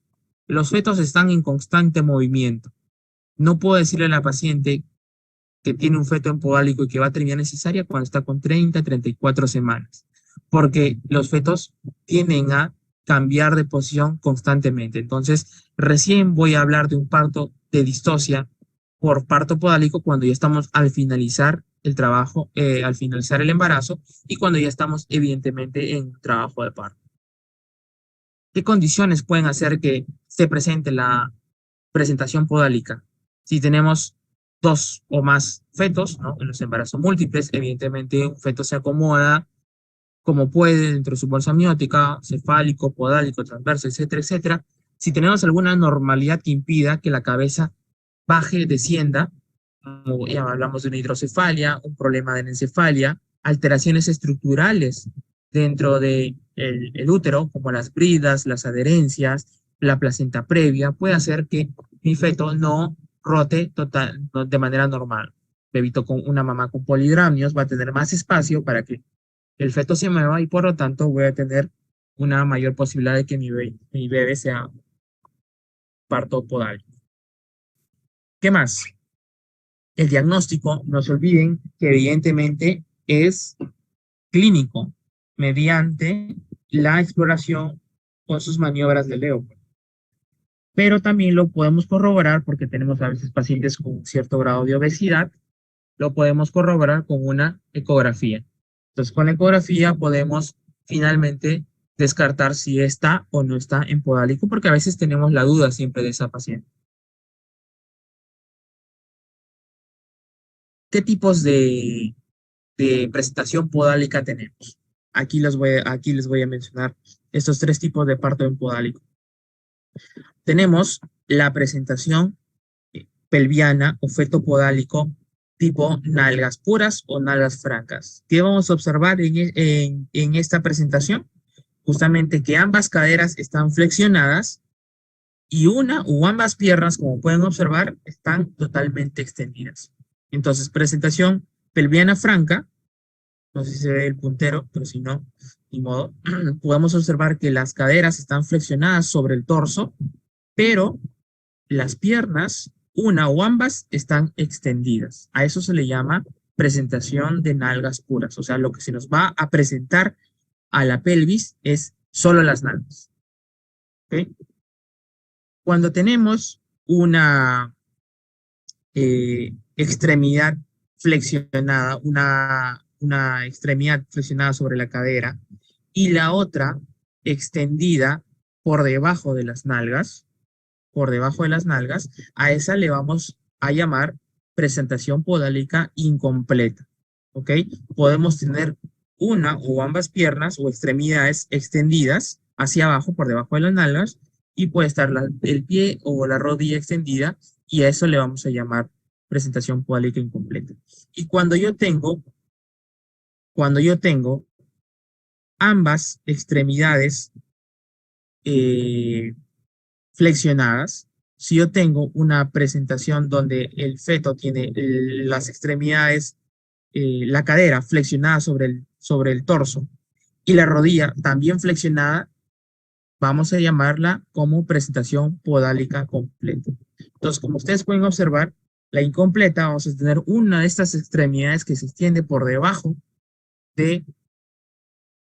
Los fetos están en constante movimiento. No puedo decirle a la paciente que tiene un feto en podálico y que va a terminar en cesárea cuando está con 30, 34 semanas, porque los fetos tienden a cambiar de posición constantemente. Entonces, recién voy a hablar de un parto de distocia por parto podálico cuando ya estamos al finalizar el trabajo, al finalizar el embarazo y cuando ya estamos evidentemente en trabajo de parto. ¿Qué condiciones pueden hacer que se presente la presentación podálica? Si tenemos 2 o más fetos, ¿no? En los embarazos múltiples, evidentemente un feto se acomoda como puede dentro de su bolsa amniótica, cefálico, podálico, transverso, etcétera, etcétera. Si tenemos alguna anormalidad que impida que la cabeza baje, descienda, como ya hablamos de una hidrocefalia, un problema de anencefalia, alteraciones estructurales dentro del el útero, como las bridas, las adherencias, la placenta previa, puede hacer que mi feto no rote de manera normal. Bebito con una mamá con polidramnios va a tener más espacio para que el feto se mueva y por lo tanto voy a tener una mayor posibilidad de que mi bebé sea parto podálico. ¿Qué más? El diagnóstico, no se olviden que evidentemente es clínico mediante la exploración con sus maniobras de Leopold. Pero también lo podemos corroborar porque tenemos a veces pacientes con cierto grado de obesidad, lo podemos corroborar con una ecografía. Entonces, con la ecografía podemos finalmente descartar si está o no está en podálico, porque a veces tenemos la duda siempre de esa paciente. ¿Qué tipos de presentación podálica tenemos? Aquí les voy a mencionar estos 3 tipos de parto en podálico. Tenemos la presentación pelviana o feto podálico tipo nalgas puras o nalgas francas. ¿Qué vamos a observar en esta presentación? Justamente que ambas caderas están flexionadas y una o ambas piernas, como pueden observar, están totalmente extendidas. Entonces, presentación pelviana franca, no sé si se ve el puntero, pero si no, ni modo, podemos observar que las caderas están flexionadas sobre el torso, pero las piernas, una o ambas, están extendidas. A eso se le llama presentación de nalgas puras. O sea, lo que se nos va a presentar a la pelvis es solo las nalgas. ¿Okay? Cuando tenemos una extremidad flexionada, una extremidad flexionada sobre la cadera y la otra extendida por debajo de las nalgas, a esa le vamos a llamar presentación podálica incompleta. ¿Ok? Podemos tener una o ambas piernas o extremidades extendidas hacia abajo por debajo de las nalgas y puede estar el pie o la rodilla extendida y a eso le vamos a llamar presentación podálica incompleta. Y cuando yo tengo ambas extremidades flexionadas, si yo tengo una presentación donde el feto tiene las extremidades, la cadera flexionada sobre el torso y la rodilla también flexionada, vamos a llamarla como presentación podálica completa. Entonces, como ustedes pueden observar, la incompleta, vamos a tener una de estas extremidades que se extiende por debajo de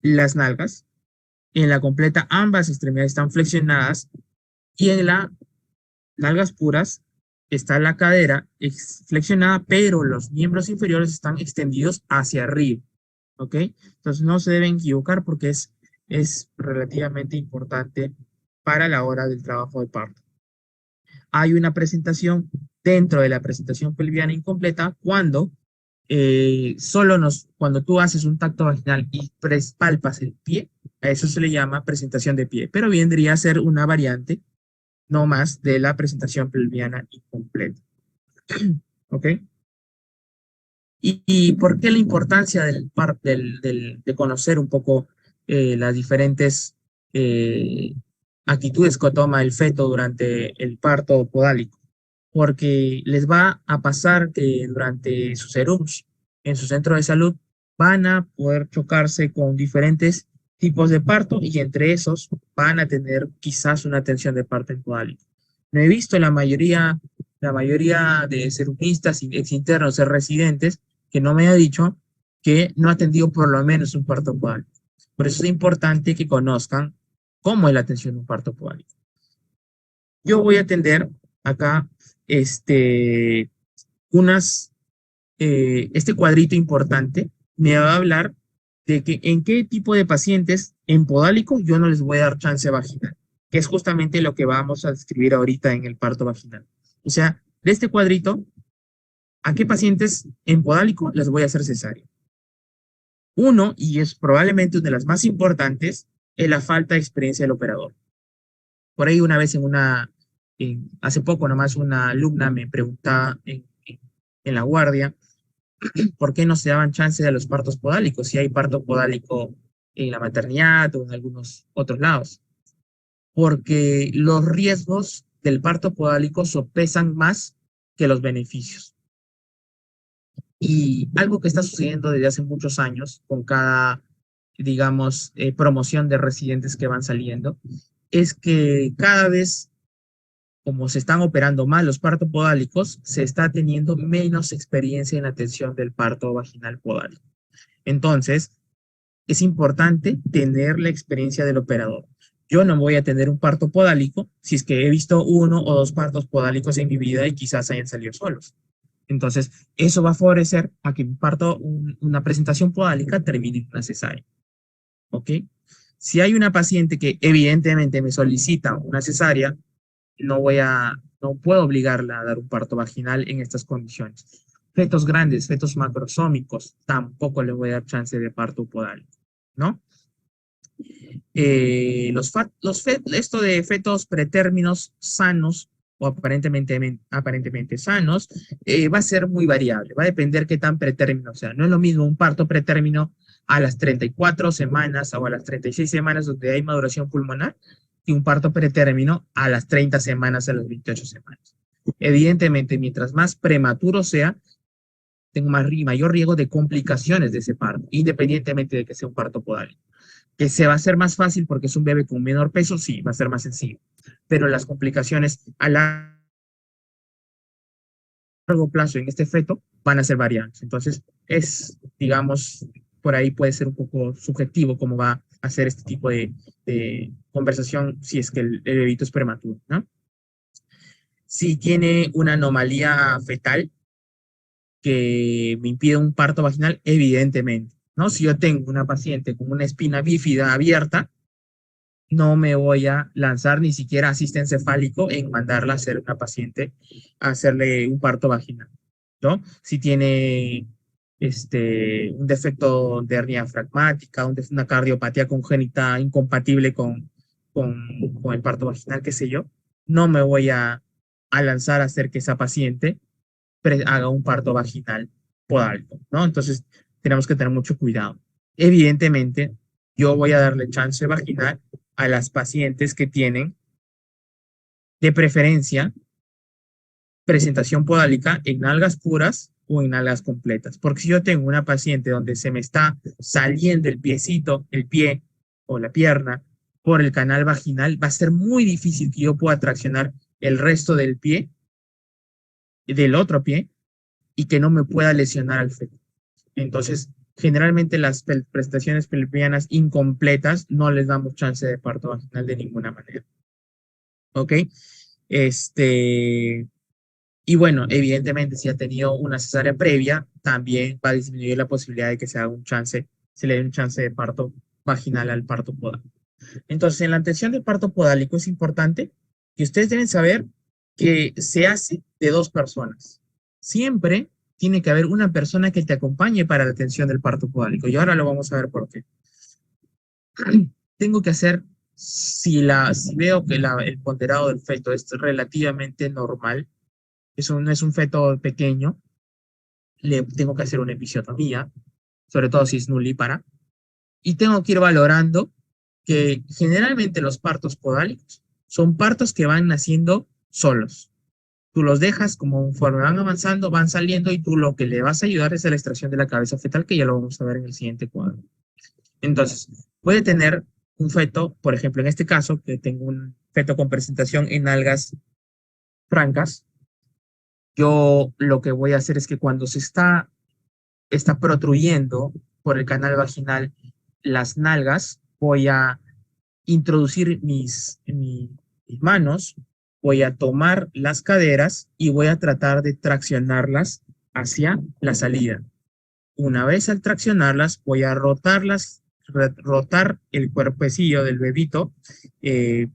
las nalgas. En la completa, ambas extremidades están flexionadas y en las nalgas puras está la cadera flexionada, pero los miembros inferiores están extendidos hacia arriba. ¿Ok? Entonces no se deben equivocar porque es relativamente importante para la hora del trabajo de parto. Hay una presentación dentro de la presentación pelviana incompleta cuando cuando tú haces un tacto vaginal y palpas el pie, a eso se le llama presentación de pie, pero vendría a ser una variante no más de la presentación pelviana incompleta. ¿Ok? ¿Y por qué la importancia de conocer un poco las diferentes actitudes que toma el feto durante el parto podálico? Porque les va a pasar que durante sus serums en su centro de salud van a poder chocarse con diferentes tipos de parto y entre esos van a tener quizás una atención de parto en podálico. No he visto la mayoría de serumistas, ex internos, residentes, que no me ha dicho que no ha atendido por lo menos un parto podálico. Por eso es importante que conozcan cómo es la atención de un parto podálico. Yo voy a atender acá este, este cuadrito importante me va a hablar de que en qué tipo de pacientes en podálico yo no les voy a dar chance vaginal, que es justamente lo que vamos a describir ahorita en el parto vaginal. O sea, de este cuadrito, ¿a qué pacientes en podálico les voy a hacer cesárea? Uno, y es probablemente una de las más importantes, es la falta de experiencia del operador. Por ahí una vez hace poco nomás una alumna me preguntaba en la guardia, ¿por qué no se daban chance de los partos podálicos? Si hay parto podálico en la maternidad o en algunos otros lados. Porque los riesgos del parto podálico sopesan más que los beneficios. Y algo que está sucediendo desde hace muchos años con cada, digamos, promoción de residentes que van saliendo, es que cada vez, como se están operando más los partos podálicos, se está teniendo menos experiencia en la atención del parto vaginal podálico. Entonces, es importante tener la experiencia del operador. Yo no voy a tener un parto podálico si es que he visto 1 o 2 partos podálicos en mi vida y quizás hayan salido solos. Entonces, eso va a favorecer a que una presentación podálica termine en una cesárea. ¿Ok? Si hay una paciente que evidentemente me solicita una cesárea, no puedo obligarla a dar un parto vaginal en estas condiciones. Fetos grandes, fetos macrosómicos, tampoco le voy a dar chance de parto podálico, ¿no? Esto de fetos pretérminos sanos o aparentemente sanos va a ser muy variable, va a depender qué tan pretérmino, o sea, no es lo mismo un parto pretérmino a las 34 semanas o a las 36 semanas donde hay maduración pulmonar y un parto pretérmino a las 30 semanas, a las 28 semanas. Evidentemente, mientras más prematuro sea, tengo mayor riesgo de complicaciones de ese parto, independientemente de que sea un parto podálico. Que se va a hacer más fácil porque es un bebé con menor peso, sí, va a ser más sencillo. Pero las complicaciones a largo plazo en este feto van a ser variables. Entonces, digamos, por ahí puede ser un poco subjetivo cómo va a ser este tipo de conversación si es que el bebito es prematuro, ¿no? Si tiene una anomalía fetal que me impide un parto vaginal, evidentemente, ¿no? Si yo tengo una paciente con una espina bífida abierta, no me voy a lanzar ni siquiera asiste encefálico en mandarla a hacer una paciente, a hacerle un parto vaginal, ¿no? Si tiene un defecto de hernia diafragmática, una cardiopatía congénita incompatible con el parto vaginal, qué sé yo, no me voy a lanzar a hacer que esa paciente haga un parto vaginal podálico, ¿no? Entonces, tenemos que tener mucho cuidado. Evidentemente, yo voy a darle chance vaginal a las pacientes que tienen, de preferencia, presentación podálica en nalgas puras o en nalgas completas. Porque si yo tengo una paciente donde se me está saliendo el piecito, el pie o la pierna por el canal vaginal, va a ser muy difícil que yo pueda traccionar el resto del pie del otro pie y que no me pueda lesionar al feto. Entonces, generalmente las prestaciones pelvianas incompletas no les damos chance de parto vaginal de ninguna manera. ¿Ok? Este, y bueno, evidentemente, si ha tenido una cesárea previa, también va a disminuir la posibilidad de que se haga un chance, se le dé un chance de parto vaginal al parto podálico. Entonces, en la atención del parto podálico es importante que ustedes deben saber que se hace de dos personas. Siempre tiene que haber una persona que te acompañe para la atención del parto podálico. Y ahora lo vamos a ver por qué. Tengo que hacer, si veo que el ponderado del feto es relativamente normal, no es un feto pequeño, le tengo que hacer una episiotomía, sobre todo si es nulípara, y tengo que ir valorando que generalmente los partos podálicos son partos que van naciendo solos. Tú los dejas como conforme van avanzando, van saliendo y tú lo que le vas a ayudar es a la extracción de la cabeza fetal, que ya lo vamos a ver en el siguiente cuadro. Entonces, puede tener un feto, por ejemplo, en este caso, que tengo un feto con presentación en algas francas, yo lo que voy a hacer es que cuando se está protruyendo por el canal vaginal las nalgas, voy a introducir mis manos, voy a tomar las caderas y voy a tratar de traccionarlas hacia la salida. Una vez al traccionarlas, voy a rotar el cuerpecillo del bebito de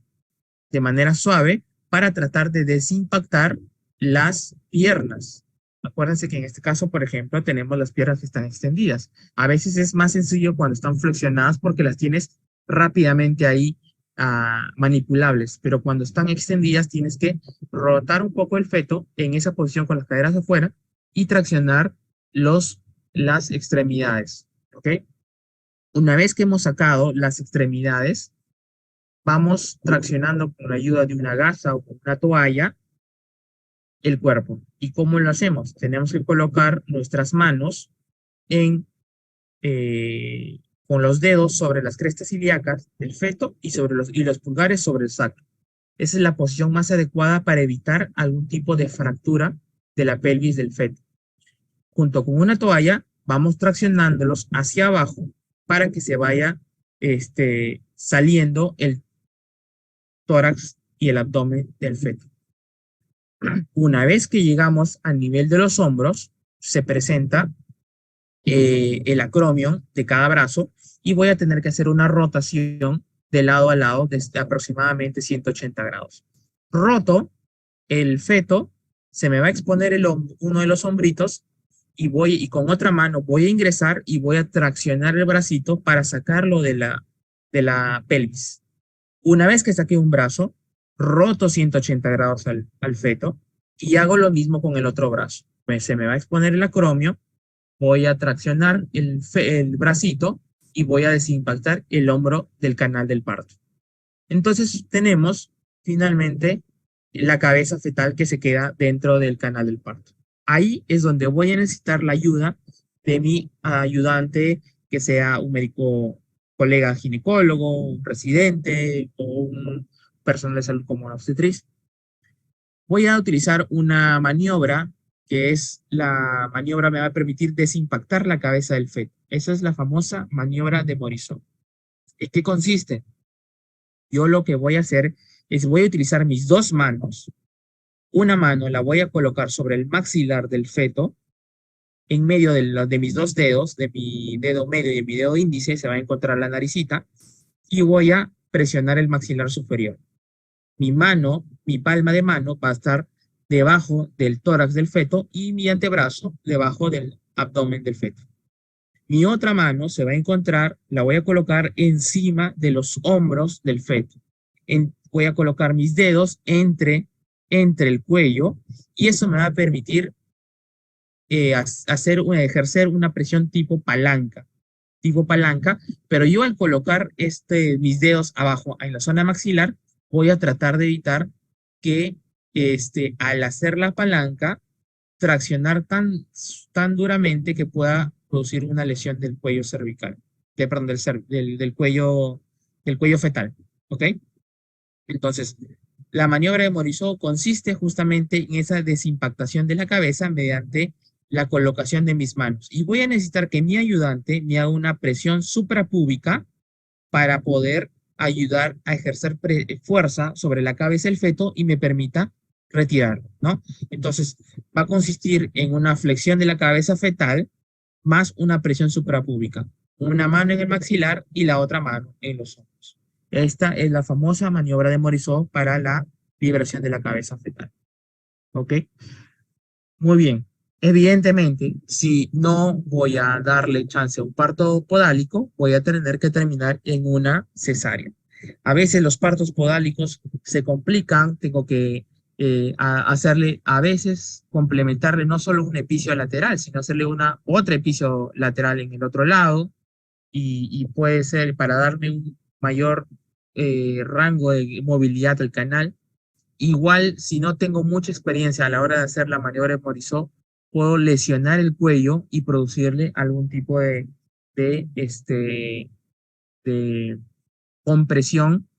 manera suave para tratar de desimpactar las piernas. Acuérdense que en este caso, por ejemplo, tenemos las piernas que están extendidas. A veces es más sencillo cuando están flexionadas porque las tienes rápidamente ahí manipulables, pero cuando están extendidas tienes que rotar un poco el feto en esa posición con las caderas afuera y traccionar las extremidades, ¿ok? Una vez que hemos sacado las extremidades, vamos traccionando con la ayuda de una gasa o con una toalla el cuerpo. ¿Y cómo lo hacemos? Tenemos que colocar nuestras manos en, con los dedos sobre las crestas ilíacas del feto y los pulgares sobre el sacro. Esa es la posición más adecuada para evitar algún tipo de fractura de la pelvis del feto. Junto con una toalla, vamos traccionándolos hacia abajo para que se vaya saliendo el tórax y el abdomen del feto. Una vez que llegamos al nivel de los hombros, se presenta el acromion de cada brazo y voy a tener que hacer una rotación de lado a lado de aproximadamente 180 grados. Roto el feto, se me va a exponer uno de los hombritos y con otra mano voy a ingresar y voy a traccionar el bracito para sacarlo de la pelvis. Una vez que saqué un brazo, roto 180 grados al feto y hago lo mismo con el otro brazo. Pues se me va a exponer el acromio, voy a traccionar el bracito y voy a desimpactar el hombro del canal del parto. Entonces tenemos finalmente la cabeza fetal que se queda dentro del canal del parto. Ahí es donde voy a necesitar la ayuda de mi ayudante, que sea un médico, colega ginecólogo, un residente o un personal de salud como una obstetriz. Voy a utilizar una maniobra que es la maniobra me va a permitir desimpactar la cabeza del feto. Esa es la famosa maniobra de Morisot. ¿En qué consiste? Yo lo que voy a hacer es voy a utilizar mis dos manos. Una mano la voy a colocar sobre el maxilar del feto. En medio de mis dos dedos, de mi dedo medio y de mi dedo índice, se va a encontrar la naricita. Y voy a presionar el maxilar superior. Mi palma de mano va a estar debajo del tórax del feto y mi antebrazo debajo del abdomen del feto. Mi otra mano se va a encontrar, la voy a colocar encima de los hombros del feto. Voy a colocar mis dedos entre el cuello y eso me va a permitir ejercer una presión tipo palanca, pero yo al colocar mis dedos abajo en la zona maxilar, voy a tratar de evitar que al hacer la palanca, traccionar tan duramente que pueda producir una lesión del cuello cervical, perdón, del cuello fetal, ¿ok? Entonces, la maniobra de Morisot consiste justamente en esa desimpactación de la cabeza mediante la colocación de mis manos. Y voy a necesitar que mi ayudante me haga una presión suprapúbica para poder ayudar a ejercer fuerza sobre la cabeza del feto y me permita retirarlo, ¿no? Entonces, va a consistir en una flexión de la cabeza fetal más una presión suprapúbica. Una mano en el maxilar y la otra mano en los hombros. Esta es la famosa maniobra de Morisot para la liberación de la cabeza fetal. ¿Ok? Muy bien. Evidentemente, si no voy a darle chance a un parto podálico, voy a tener que terminar en una cesárea. A veces los partos podálicos se complican, tengo que hacerle, a veces complementarle no solo un epicio lateral, sino hacerle otra epicio lateral en el otro lado y puede ser para darme un mayor rango de movilidad al canal. Igual, si no tengo mucha experiencia a la hora de hacer la maniobra de Morisot, puedo lesionar el cuello y producirle algún tipo de compresión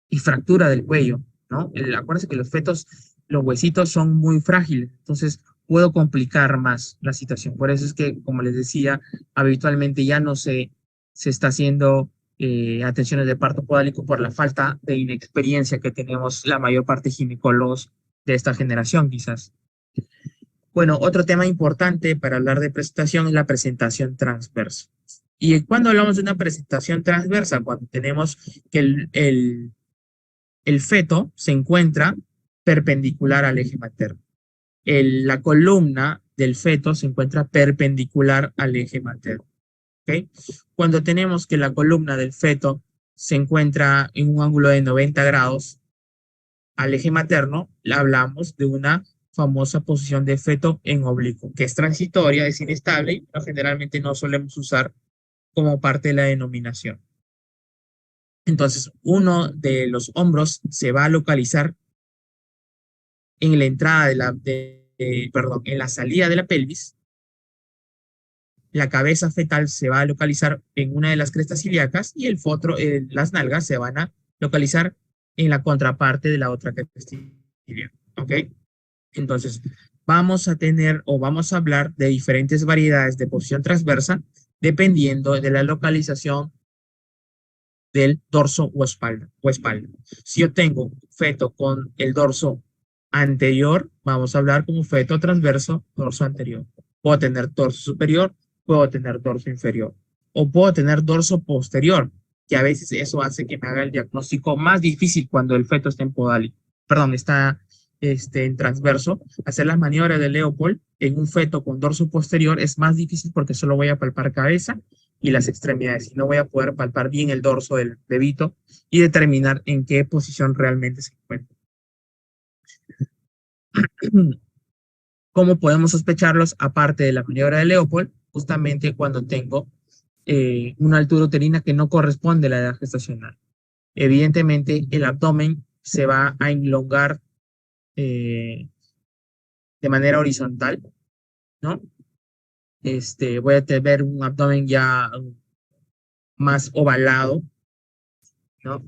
y fractura del cuello, ¿no? Acuérdense que los fetos, los huesitos son muy frágiles, entonces puedo complicar más la situación. Por eso es que, como les decía, habitualmente ya no se está haciendo atenciones de parto podálico por la falta de inexperiencia que tenemos la mayor parte de ginecólogos de esta generación, quizás. Bueno, otro tema importante para hablar de presentación es la presentación transversa. Y cuando hablamos de una presentación transversa, cuando tenemos que el feto se encuentra perpendicular al eje materno. La columna del feto se encuentra perpendicular al eje materno. ¿Okay? Cuando tenemos que la columna del feto se encuentra en un ángulo de 90 grados al eje materno, hablamos de una famosa posición de feto en oblicuo, que es transitoria, es inestable, pero generalmente no solemos usar como parte de la denominación. Entonces, uno de los hombros se va a localizar en la entrada en la salida de la pelvis. La cabeza fetal se va a localizar en una de las crestas ilíacas y las nalgas se van a localizar en la contraparte de la otra cresta ilíaca. ¿Ok? Entonces, vamos a tener o vamos a hablar de diferentes variedades de posición transversa dependiendo de la localización del dorso o espalda. Si yo tengo feto con el dorso anterior, vamos a hablar como feto transverso, dorso anterior. Puedo tener dorso superior, puedo tener dorso inferior, o puedo tener dorso posterior, que a veces eso hace que me haga el diagnóstico más difícil cuando el feto está en podálico. Perdón, está en transverso. Hacer las maniobras de Leopold en un feto con dorso posterior es más difícil porque solo voy a palpar cabeza y las extremidades, y no voy a poder palpar bien el dorso del bebito y determinar en qué posición realmente se encuentra. ¿Cómo podemos sospecharlos? Aparte de la maniobra de Leopold, justamente cuando tengo una altura uterina que no corresponde a la edad gestacional. Evidentemente, el abdomen se va a elongar de manera horizontal, ¿no? Voy a ver un abdomen ya más ovalado, ¿no?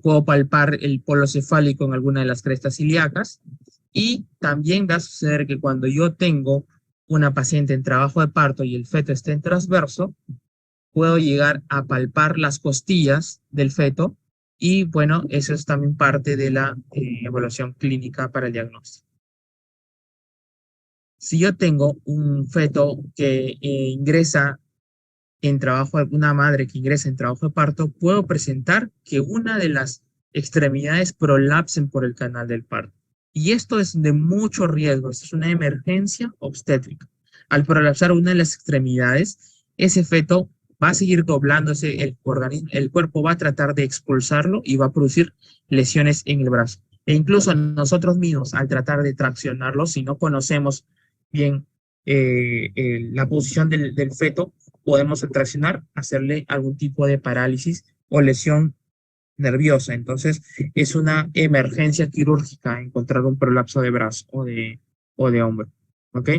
Puedo palpar el polo cefálico en alguna de las crestas ilíacas y también va a suceder que cuando yo tengo una paciente en trabajo de parto y el feto está en transverso, puedo llegar a palpar las costillas del feto y bueno, eso es también parte de la evaluación clínica para el diagnóstico. Si yo tengo un feto que ingresa en trabajo, una madre que ingresa en trabajo de parto, puedo presentar que una de las extremidades prolapsen por el canal del parto. Y esto es de mucho riesgo, esto es una emergencia obstétrica. Al prolapsar una de las extremidades, ese feto va a seguir doblándose el organismo, el cuerpo va a tratar de expulsarlo y va a producir lesiones en el brazo. E incluso nosotros mismos, al tratar de traccionarlo, si no conocemos bien la posición del feto, podemos traccionar, hacerle algún tipo de parálisis o lesión nerviosa. Entonces, es una emergencia quirúrgica encontrar un prolapso de brazo o de hombro. ¿Ok?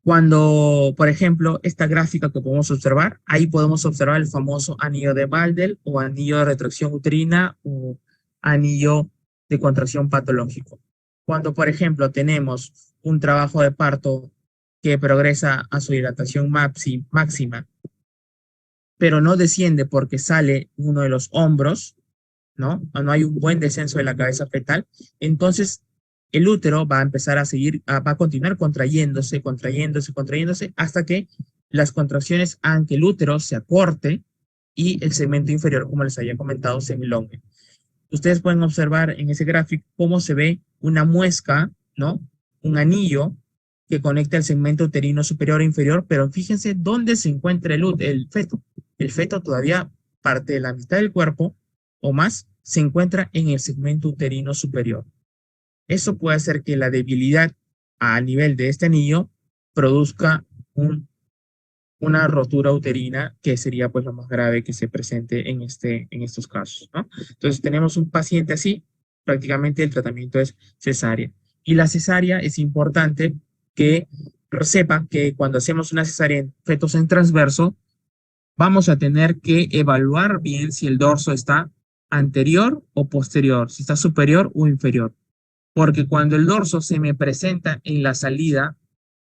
Cuando, por ejemplo, esta gráfica que podemos observar, ahí podemos observar el famoso anillo de Baldel o anillo de retracción uterina o anillo de contracción patológico. Cuando, por ejemplo, tenemos un trabajo de parto que progresa a su dilatación máxima, pero no desciende porque sale uno de los hombros, ¿no? O no hay un buen descenso de la cabeza fetal, entonces el útero va a empezar a seguir, va a continuar contrayéndose, contrayéndose, contrayéndose, hasta que las contracciones hagan que el útero se acorte y el segmento inferior, como les había comentado, se elongue. Ustedes pueden observar en ese gráfico cómo se ve una muesca, ¿no? Un anillo que conecta el segmento uterino superior e inferior, pero fíjense dónde se encuentra el feto. El feto todavía parte de la mitad del cuerpo o más se encuentra en el segmento uterino superior. Eso puede hacer que la debilidad a nivel de este anillo produzca una rotura uterina, que sería pues lo más grave que se presente en estos casos, ¿no? Entonces tenemos un paciente así, prácticamente el tratamiento es cesárea. Y la cesárea es importante que sepa que cuando hacemos una cesárea en fetos en transverso, vamos a tener que evaluar bien si el dorso está anterior o posterior, si está superior o inferior. Porque cuando el dorso se me presenta en la salida,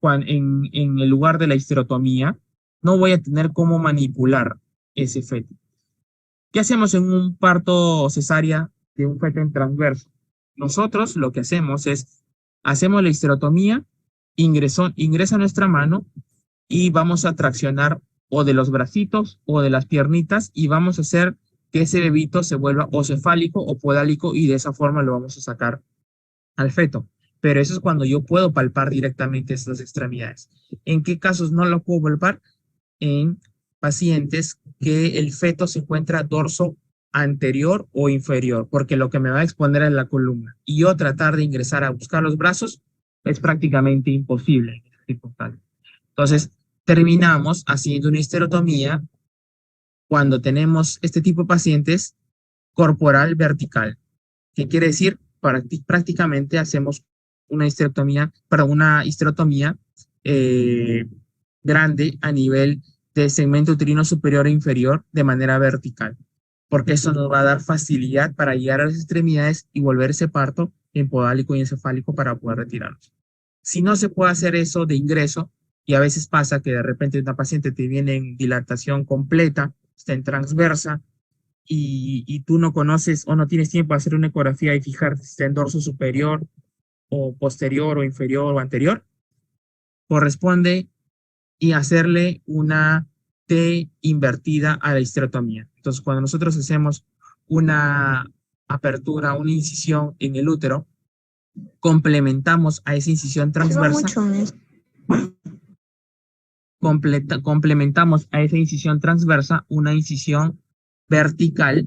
en el lugar de la histerotomía, no voy a tener cómo manipular ese feto. ¿Qué hacemos en un parto cesárea de un feto en transverso? Nosotros lo que hacemos es, hacemos la histerotomía, ingresa nuestra mano y vamos a traccionar o de los bracitos o de las piernitas y vamos a hacer que ese bebito se vuelva o cefálico o podálico y de esa forma lo vamos a sacar al feto. Pero eso es cuando yo puedo palpar directamente estas extremidades. ¿En qué casos no lo puedo palpar? En pacientes que el feto se encuentra dorso anterior o inferior, porque lo que me va a exponer es la columna. Y yo tratar de ingresar a buscar los brazos es prácticamente imposible en este tipo tal. Entonces, terminamos haciendo una histerotomía cuando tenemos este tipo de pacientes corporal vertical. ¿Qué quiere decir? Prácticamente hacemos una histerectomía, perdón, una histerotomía grande a nivel de segmento uterino superior e inferior de manera vertical, porque eso nos va a dar facilidad para llegar a las extremidades y volver ese parto en podálico y encefálico para poder retirarnos. Si no se puede hacer eso de ingreso, y a veces pasa que de repente una paciente te viene en dilatación completa, está en transversa, y tú no conoces o no tienes tiempo de hacer una ecografía y fijar si está en dorso superior o posterior o inferior o anterior, corresponde y hacerle una T invertida a la histerectomía. Entonces, cuando nosotros hacemos una apertura, una incisión en el útero, complementamos a esa incisión transversa, complementamos a esa incisión transversa una incisión vertical.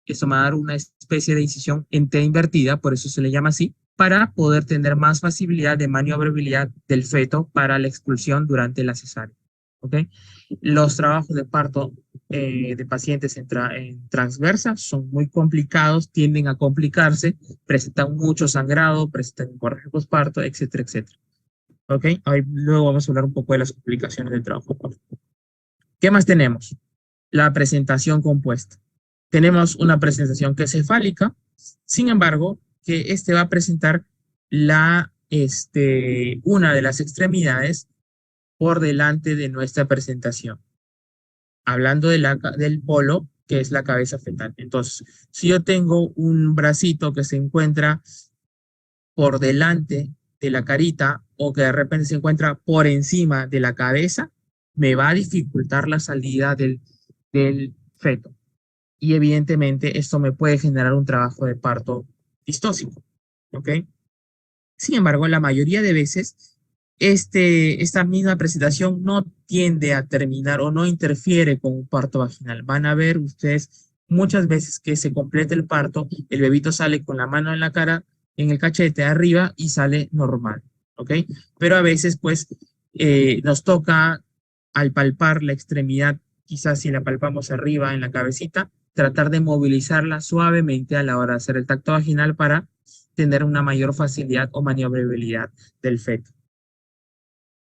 Eso va a dar una especie de incisión en T invertida, por eso se le llama así, para poder tener más facilidad de maniobrabilidad del feto para la expulsión durante la cesárea. ¿Ok? Los trabajos de parto de pacientes en transversa son muy complicados, tienden a complicarse, presentan mucho sangrado, presentan hemorragia postparto, etcétera, etcétera. ¿Ok? Ahí luego vamos a hablar un poco de las complicaciones del trabajo. ¿Qué más tenemos? La presentación compuesta. Tenemos una presentación que es cefálica, sin embargo, que va a presentar una de las extremidades por delante de nuestra presentación. Hablando del polo, que es la cabeza fetal. Entonces, si yo tengo un bracito que se encuentra por delante de la carita o que de repente se encuentra por encima de la cabeza, me va a dificultar la salida del feto. Y evidentemente esto me puede generar un trabajo de parto distóxico, ¿ok? Sin embargo, la mayoría de veces esta misma presentación no tiende a terminar o no interfiere con un parto vaginal. Van a ver ustedes muchas veces que se completa el parto, el bebito sale con la mano en la cara, en el cachete arriba y sale normal, ¿ok? Pero a veces pues nos toca al palpar la extremidad, quizás si la palpamos arriba en la cabecita, tratar de movilizarla suavemente a la hora de hacer el tacto vaginal para tener una mayor facilidad o maniobrabilidad del feto.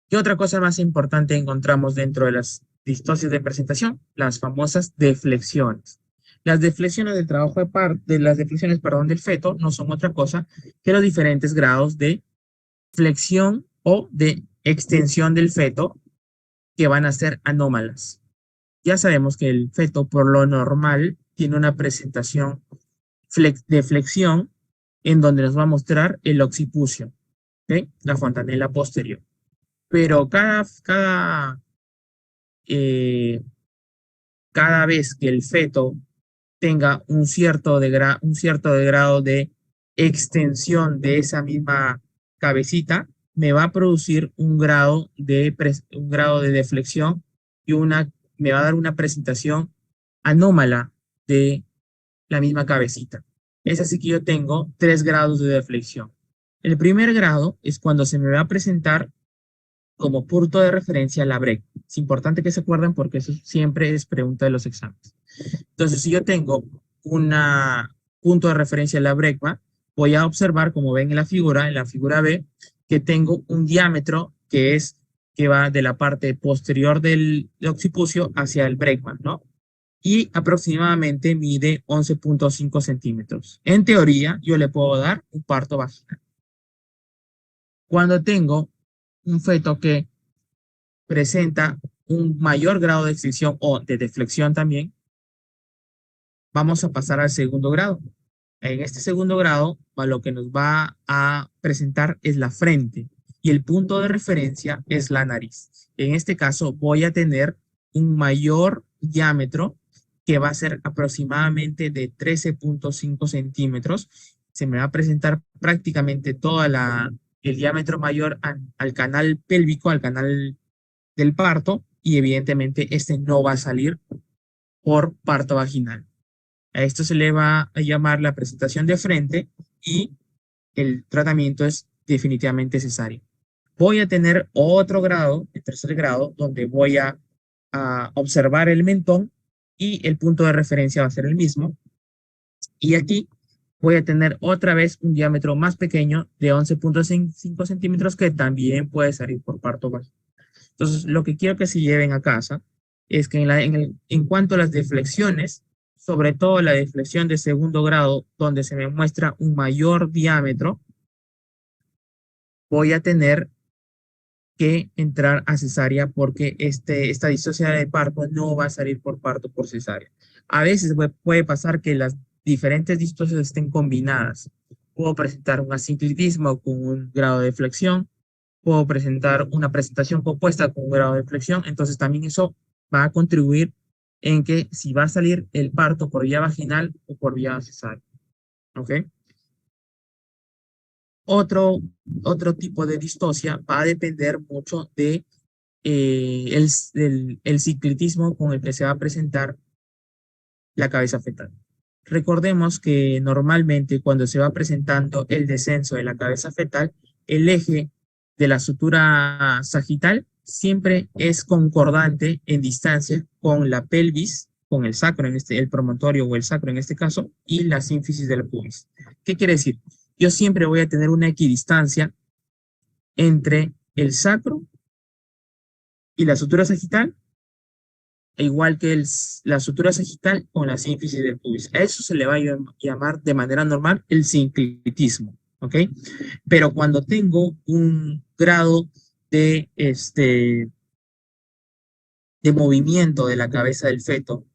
¿Qué otra cosa más importante encontramos dentro de las distosis de presentación? Las famosas deflexiones. Las deflexiones del trabajo de las deflexiones, perdón, del feto no son otra cosa que los diferentes grados de flexión o de extensión del feto que van a ser anómalas. Ya sabemos que el feto por lo normal tiene una presentación de flexión en donde nos va a mostrar el occipucio, ¿okay? La fontanela posterior. Pero cada vez que el feto tenga un cierto grado de extensión de esa misma cabecita, me va a producir un grado de deflexión y me va a dar una presentación anómala de la misma cabecita. Es así que yo tengo 3 grados de deflexión. El primer grado es cuando se me va a presentar como punto de referencia la BREC. Es importante que se acuerden porque eso siempre es pregunta de los exámenes. Entonces, si yo tengo un punto de referencia en la brecma, voy a observar, como ven en la figura B, que tengo un diámetro que va de la parte posterior del occipucio hacia el brecma, ¿no? Y aproximadamente mide 11.5 centímetros. En teoría, yo le puedo dar un parto vaginal. Cuando tengo un feto que presenta un mayor grado de extensión o de deflexión también, vamos a pasar al segundo grado. En este segundo grado, lo que nos va a presentar es la frente y el punto de referencia es la nariz. En este caso, voy a tener un mayor diámetro que va a ser aproximadamente de 13.5 centímetros. Se me va a presentar prácticamente todo el diámetro mayor al canal pélvico, al canal del parto, y evidentemente este no va a salir por parto vaginal. A esto se le va a llamar la presentación de frente y el tratamiento es definitivamente cesárea. Voy a tener otro grado, el tercer grado, donde voy a observar el mentón y el punto de referencia va a ser el mismo. Y aquí voy a tener otra vez un diámetro más pequeño de 11.5 centímetros que también puede salir por parto vaginal. Entonces, lo que quiero que se lleven a casa es que en cuanto a las deflexiones, sobre todo la deflexión de segundo grado, donde se me muestra un mayor diámetro, voy a tener que entrar a cesárea porque esta distosia de parto no va a salir por parto por cesárea. A veces puede pasar que las diferentes distocias estén combinadas. Puedo presentar un asinclitismo con un grado de flexión, puedo presentar una presentación compuesta con un grado de flexión, entonces también eso va a contribuir en que si va a salir el parto por vía vaginal o por vía cesárea. ¿Ok? Otro tipo de distosia va a depender mucho de el ciclitismo con el que se va a presentar la cabeza fetal. Recordemos que normalmente cuando se va presentando el descenso de la cabeza fetal, el eje de la sutura sagital siempre es concordante en distancia con la pelvis, con el sacro, el promontorio o el sacro en este caso, y la sínfisis del pubis. ¿Qué quiere decir? Yo siempre voy a tener una equidistancia entre el sacro y la sutura sagital, igual que la sutura sagital con la sínfisis del pubis. A eso se le va a llamar de manera normal el sinclitismo, ¿ok? Pero cuando tengo un grado de movimiento de la cabeza del feto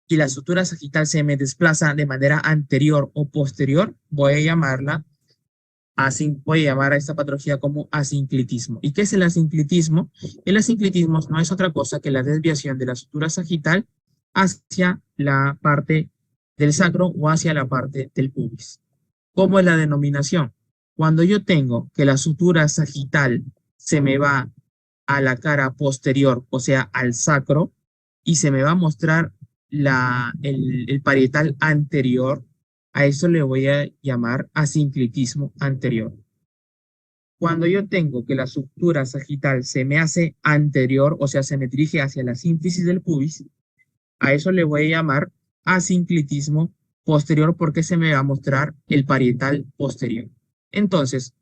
y la sutura sagital se me desplaza de manera anterior o posterior, voy a llamar a esta patología como asinclitismo. ¿Y qué es el asinclitismo? El asinclitismo no es otra cosa que la desviación de la sutura sagital hacia la parte del sacro o hacia la parte del pubis. ¿Cómo es la denominación? Cuando yo tengo que la sutura sagital se me va a la cara posterior, o sea, al sacro, y se me va a mostrar el parietal anterior, a eso le voy a llamar asinclitismo anterior. Cuando yo tengo que la sutura sagital se me hace anterior, o sea, se me dirige hacia la sínfisis del pubis, a eso le voy a llamar asinclitismo posterior porque se me va a mostrar el parietal posterior. Entonces,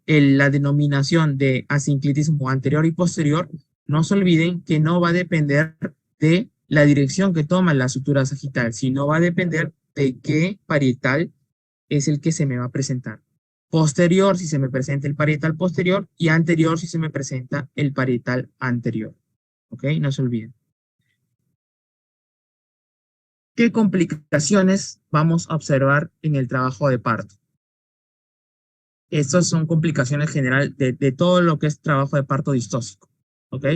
la denominación de asinclitismo anterior y posterior, no se olviden que no va a depender de la dirección que toma la sutura sagital, sino va a depender de qué parietal es el que se me va a presentar. Posterior si se me presenta el parietal posterior y anterior si se me presenta el parietal anterior. ¿Ok? No se olviden. ¿Qué complicaciones vamos a observar en el trabajo de parto? Estas son complicaciones generales de todo lo que es trabajo de parto distóxico. ¿Ok?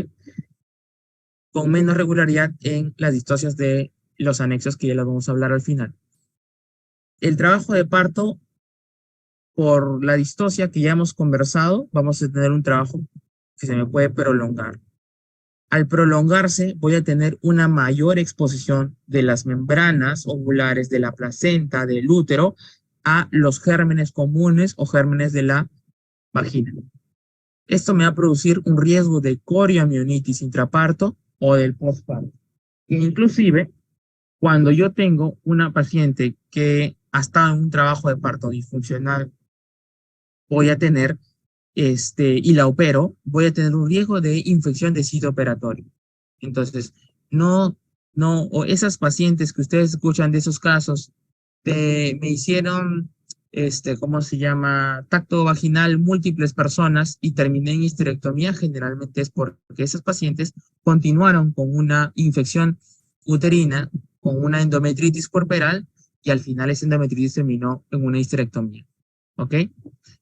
Con menos regularidad en las distocias de los anexos que ya les vamos a hablar al final. El trabajo de parto, por la distocia que ya hemos conversado, vamos a tener un trabajo que se me puede prolongar. Al prolongarse, voy a tener una mayor exposición de las membranas ovulares de la placenta, del útero, a los gérmenes comunes o gérmenes de la vagina. Esto me va a producir un riesgo de corioamionitis intraparto o del postparto. Inclusive, cuando yo tengo una paciente que ha estado en un trabajo de parto disfuncional, voy a tener, y la opero, voy a tener un riesgo de infección de sitio operatorio. Entonces, o esas pacientes que ustedes escuchan de esos casos, me hicieron, ¿cómo se llama? Tacto vaginal múltiples personas y terminé en histerectomía, generalmente es porque esas pacientes continuaron con una infección uterina, con una endometritis puerperal, y al final esa endometritis terminó en una histerectomía. ¿Ok?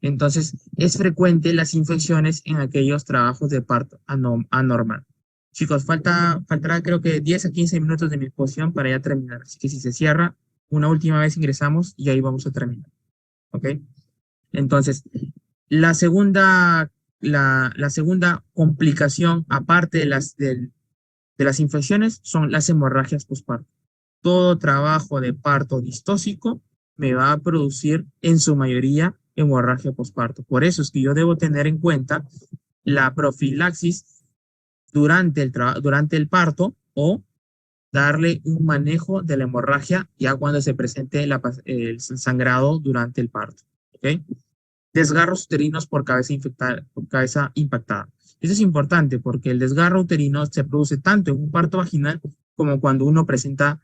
Entonces, es frecuente las infecciones en aquellos trabajos de parto anormal. Chicos, faltará creo que 10 a 15 minutos de mi exposición para ya terminar. Así que si se cierra, una última vez ingresamos y ahí vamos a terminar. ¿Ok? Entonces, la segunda complicación, aparte de las infecciones, son las hemorragias postparto. Todo trabajo de parto distóxico me va a producir en su mayoría hemorragia postparto. Por eso es que yo debo tener en cuenta la profilaxis durante el parto o darle un manejo de la hemorragia ya cuando se presente el sangrado durante el parto. ¿Ok? Desgarros uterinos por cabeza impactada. Eso es importante porque el desgarro uterino se produce tanto en un parto vaginal como cuando uno presenta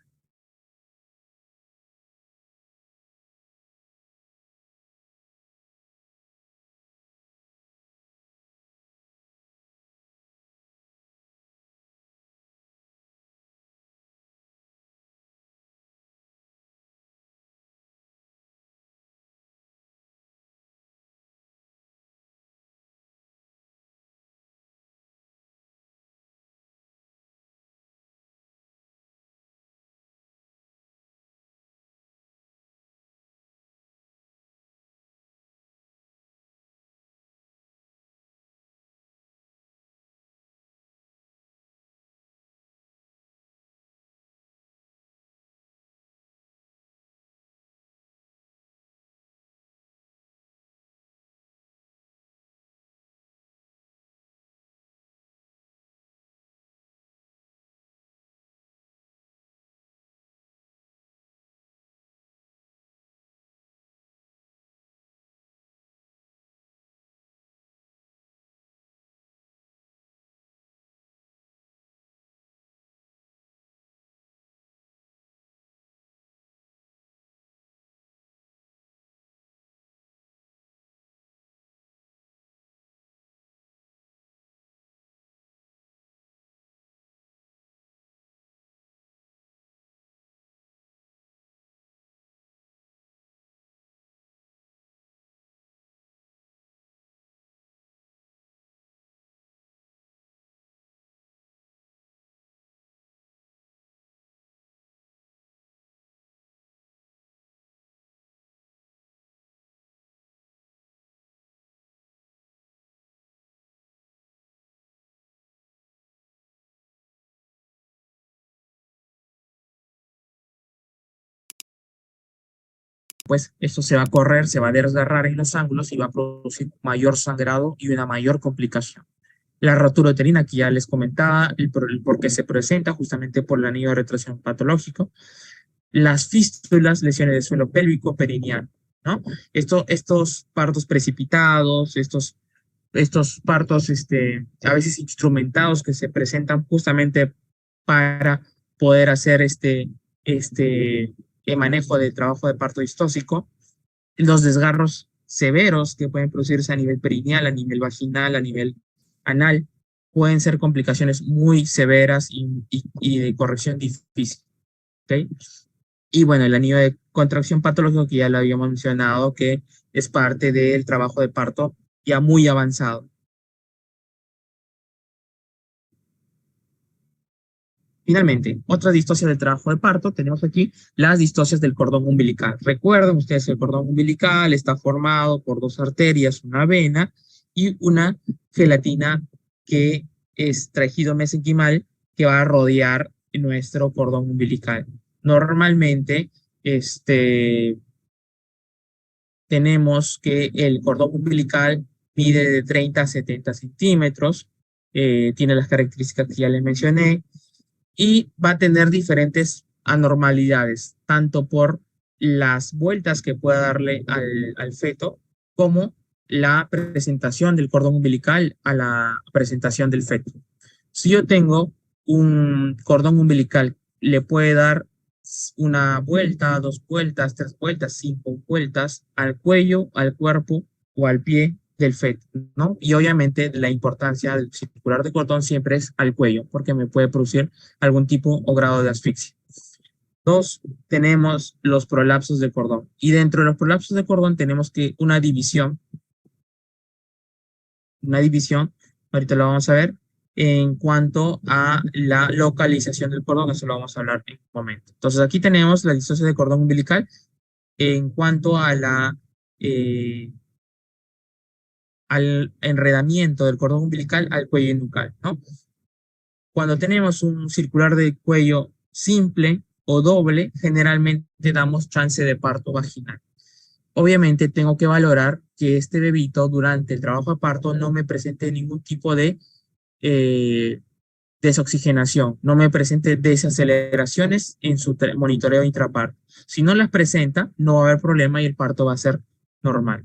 pues esto se va a correr, se va a desgarrar en los ángulos y va a producir mayor sangrado y una mayor complicación. La rotura uterina, que ya les comentaba, el por qué se presenta justamente por el anillo de retracción patológico. Las fístulas, lesiones de suelo pélvico, perineal. ¿no? Estos partos precipitados, estos partos a veces instrumentados que se presentan justamente para poder hacer el manejo del trabajo de parto distóxico, los desgarros severos que pueden producirse a nivel perineal, a nivel vaginal, a nivel anal, pueden ser complicaciones muy severas y de corrección difícil. ¿Ok? Y bueno, el anillo de contracción patológico que ya lo habíamos mencionado, que es parte del trabajo de parto ya muy avanzado. Finalmente, otras distocias del trabajo de parto, tenemos aquí las distocias del cordón umbilical. Recuerden ustedes, el cordón umbilical está formado por dos arterias, una vena y una gelatina que es tejido mesenquimal que va a rodear nuestro cordón umbilical. Normalmente, tenemos que el cordón umbilical mide de 30 a 70 centímetros, tiene las características que ya les mencioné, y va a tener diferentes anormalidades, tanto por las vueltas que pueda darle al feto, como la presentación del cordón umbilical a la presentación del feto. Si yo tengo un cordón umbilical, le puede dar una vuelta, dos vueltas, tres vueltas, cinco vueltas al cuello, al cuerpo o al pie del feto, ¿no? Y obviamente la importancia del circular de cordón siempre es al cuello, porque me puede producir algún tipo o grado de asfixia. Dos, tenemos los prolapsos de cordón. Y dentro de los prolapsos de cordón tenemos que una división, ahorita lo vamos a ver, en cuanto a la localización del cordón, eso lo vamos a hablar en un momento. Entonces aquí tenemos la distancia de cordón umbilical en cuanto a al enredamiento del cordón umbilical al cuello nucal, ¿no? Cuando tenemos un circular de cuello simple o doble, generalmente damos chance de parto vaginal. Obviamente tengo que valorar que este bebito durante el trabajo de parto no me presente ningún tipo de desoxigenación, no me presente desaceleraciones en su monitoreo intraparto. Si no las presenta, no va a haber problema y el parto va a ser normal.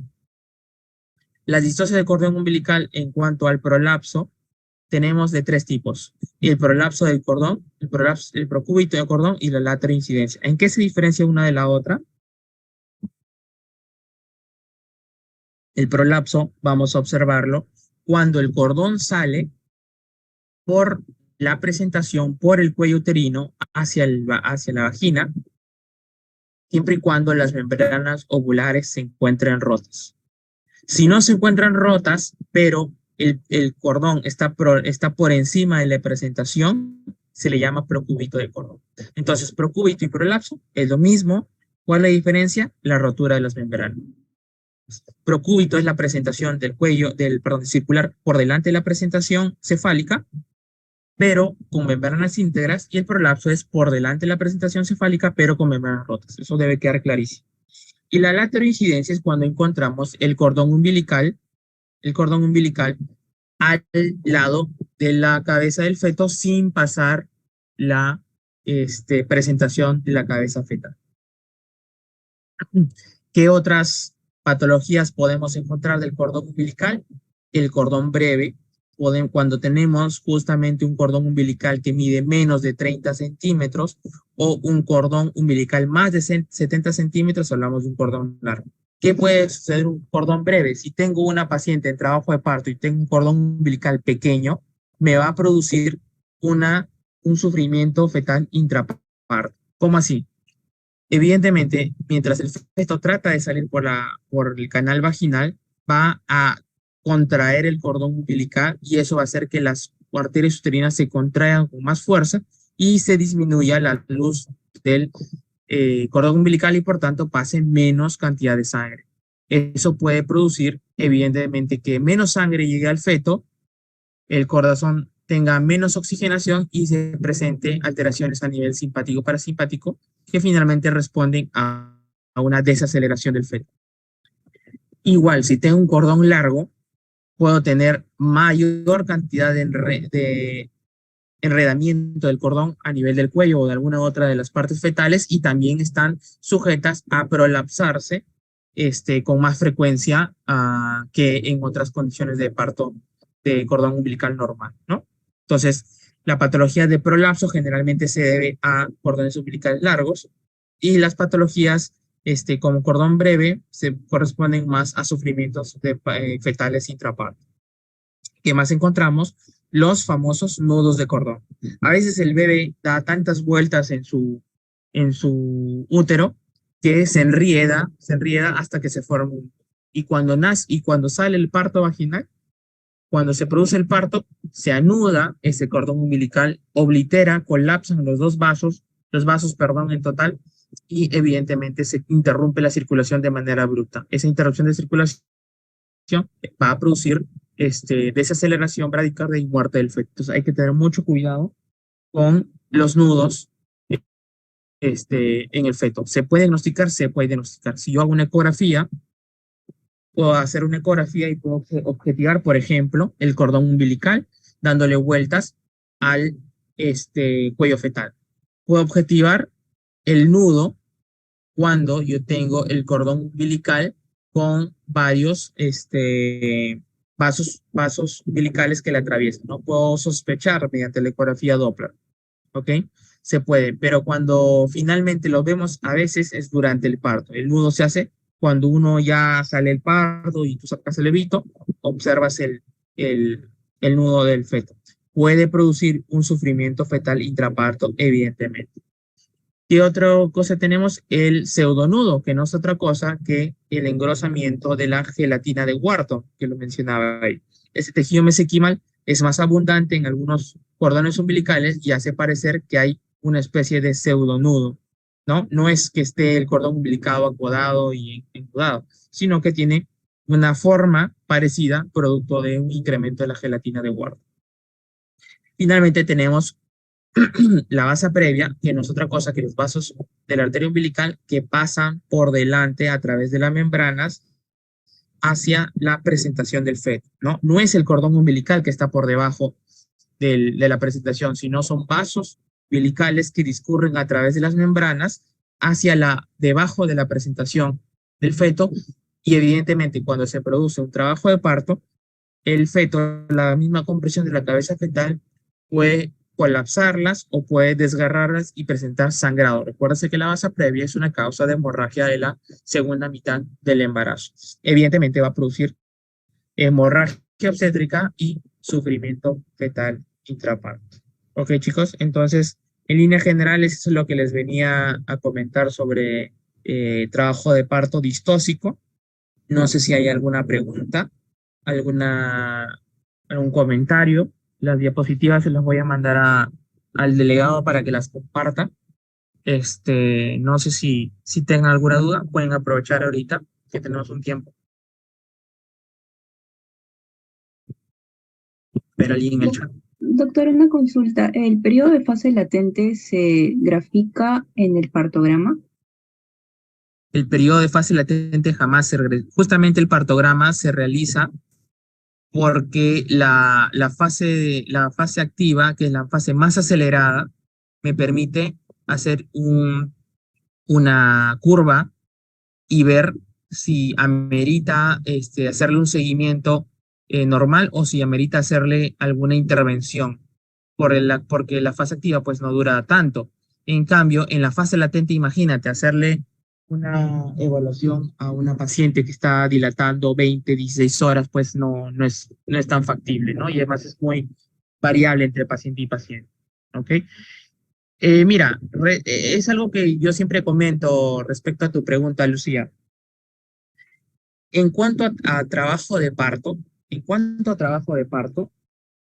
Las distocias del cordón umbilical en cuanto al prolapso, tenemos de tres tipos. El prolapso del cordón, el procúbito del cordón y la lateroincidencia. ¿En qué se diferencia una de la otra? El prolapso, vamos a observarlo, cuando el cordón sale por la presentación por el cuello uterino hacia la vagina, siempre y cuando las membranas ovulares se encuentren rotas. Si no se encuentran rotas, pero el cordón está por encima de la presentación, se le llama procúbito de cordón. Entonces, procúbito y prolapso es lo mismo. ¿Cuál es la diferencia? La rotura de las membranas. Procúbito es la presentación del cuello, perdón, circular por delante de la presentación cefálica, pero con membranas íntegras, y el prolapso es por delante de la presentación cefálica, pero con membranas rotas. Eso debe quedar clarísimo. Y la lateroincidencia es cuando encontramos el cordón umbilical al lado de la cabeza del feto sin pasar la presentación de la cabeza fetal. ¿Qué otras patologías podemos encontrar del cordón umbilical? El cordón breve. Cuando tenemos justamente un cordón umbilical que mide menos de 30 centímetros o un cordón umbilical más de 70 centímetros, hablamos de un cordón largo. ¿Qué puede suceder un cordón breve? Si tengo una paciente en trabajo de parto y tengo un cordón umbilical pequeño, me va a producir un sufrimiento fetal intraparto. ¿Cómo así? Evidentemente, mientras el feto trata de salir por el canal vaginal, va a contraer el cordón umbilical y eso va a hacer que las arterias uterinas se contraigan con más fuerza y se disminuya la luz del cordón umbilical y por tanto pase menos cantidad de sangre. Eso puede producir, evidentemente, que menos sangre llegue al feto, el corazón tenga menos oxigenación y se presente alteraciones a nivel simpático-parasimpático que finalmente responden a una desaceleración del feto. Igual, si tengo un cordón largo, puedo tener mayor cantidad de enredamiento del cordón a nivel del cuello o de alguna otra de las partes fetales y también están sujetas a prolapsarse con más frecuencia que en otras condiciones de parto de cordón umbilical normal, ¿no? Entonces, la patología de prolapso generalmente se debe a cordones umbilicales largos y las patologías como cordón breve se corresponden más a sufrimientos fetales intraparto. ¿Qué más encontramos? Los famosos nudos de cordón. A veces el bebé da tantas vueltas en su útero que se enrieda hasta que se forma un. Y cuando nace, y cuando sale el parto vaginal, cuando se produce el parto, se anuda ese cordón umbilical, oblitera, colapsan los vasos, perdón, en total, y evidentemente se interrumpe la circulación de manera abrupta. Esa interrupción de circulación va a producir desaceleración bradicardia y muerte del feto. Entonces hay que tener mucho cuidado con los nudos en el feto. ¿Se puede diagnosticar? Se puede diagnosticar. Si yo hago una ecografía, puedo hacer una ecografía y puedo objetivar, por ejemplo, el cordón umbilical dándole vueltas al cuello fetal. Puedo objetivar el nudo cuando yo tengo el cordón umbilical con varios vasos umbilicales que le atraviesan, ¿no? Puedo sospechar mediante la ecografía Doppler, ¿ok? Se puede, pero cuando finalmente lo vemos, a veces es durante el parto. El nudo se hace cuando uno ya sale el parto y tú sacas el levito, observas el nudo del feto. Puede producir un sufrimiento fetal intraparto, evidentemente. ¿Qué otra cosa tenemos? El pseudonudo, que no es otra cosa que el engrosamiento de la gelatina de Wharton, que lo mencionaba ahí. Ese tejido mesenquimal es más abundante en algunos cordones umbilicales y hace parecer que hay una especie de pseudonudo, ¿no? No es que esté el cordón umbilical acodado y enudado, sino que tiene una forma parecida producto de un incremento de la gelatina de Wharton. Finalmente tenemos la vasa previa, que no es otra cosa que los vasos de la arteria umbilical que pasan por delante a través de las membranas hacia la presentación del feto, ¿no? No es el cordón umbilical que está por debajo de la presentación, sino son vasos umbilicales que discurren a través de las membranas hacia debajo de la presentación del feto y evidentemente cuando se produce un trabajo de parto, el feto, la misma compresión de la cabeza fetal puede colapsarlas o puede desgarrarlas y presentar sangrado. Recuérdense que la vasa previa es una causa de hemorragia de la segunda mitad del embarazo. Evidentemente va a producir hemorragia obstétrica y sufrimiento fetal intraparto. Ok, chicos, entonces, en líneas generales, eso es lo que les venía a comentar sobre trabajo de parto distóxico. No sé si hay alguna pregunta, algún comentario. Las diapositivas se las voy a mandar al delegado para que las comparta. No sé si tengan alguna duda, pueden aprovechar ahorita que tenemos un tiempo. Ver alguien en el chat. Doctor, una consulta. ¿El periodo de fase latente se grafica en el partograma? El periodo de fase latente jamás justamente el partograma se realiza porque la fase activa, que es la fase más acelerada, me permite hacer una curva y ver si amerita hacerle un seguimiento normal o si amerita hacerle alguna intervención, porque la fase activa pues no dura tanto. En cambio, en la fase latente, imagínate, hacerle una evaluación a una paciente que está dilatando 20, 16 horas, pues no es tan factible, ¿no? Y además es muy variable entre paciente y paciente, ¿ok? Mira, es algo que yo siempre comento respecto a tu pregunta, Lucía. En cuanto a trabajo de parto,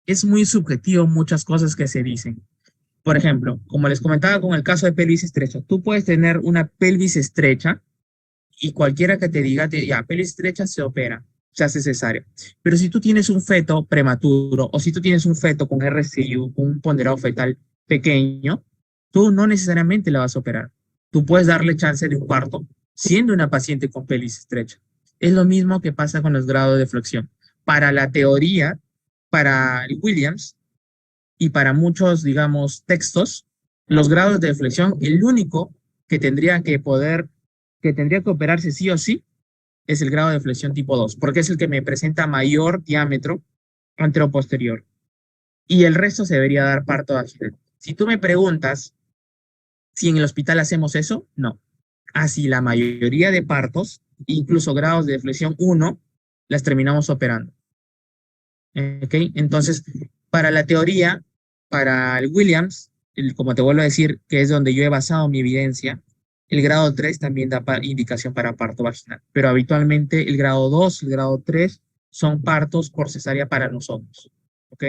es muy subjetivo muchas cosas que se dicen. Por ejemplo, como les comentaba con el caso de pelvis estrecha, tú puedes tener una pelvis estrecha y cualquiera que te diga, ya, pelvis estrecha se opera, se hace cesárea. Pero si tú tienes un feto prematuro o si tú tienes un feto con RCU, un ponderado fetal pequeño, tú no necesariamente la vas a operar. Tú puedes darle chance de un parto siendo una paciente con pelvis estrecha. Es lo mismo que pasa con los grados de flexión. Para la teoría, para el Williams y para muchos, digamos, textos, los grados de flexión, el único que tendría que operarse sí o sí, es el grado de flexión tipo 2, porque es el que me presenta mayor diámetro anteroposterior. Y el resto se debería dar parto vaginal. Si tú me preguntas si en el hospital hacemos eso, no. Así la mayoría de partos, incluso grados de flexión 1, las terminamos operando. ¿Ok? Entonces, para la teoría, para el Williams, como te vuelvo a decir, que es donde yo he basado mi evidencia, el grado 3 también da indicación para parto vaginal, pero habitualmente el grado 2, el grado 3 son partos por cesárea para nosotros. ¿Ok?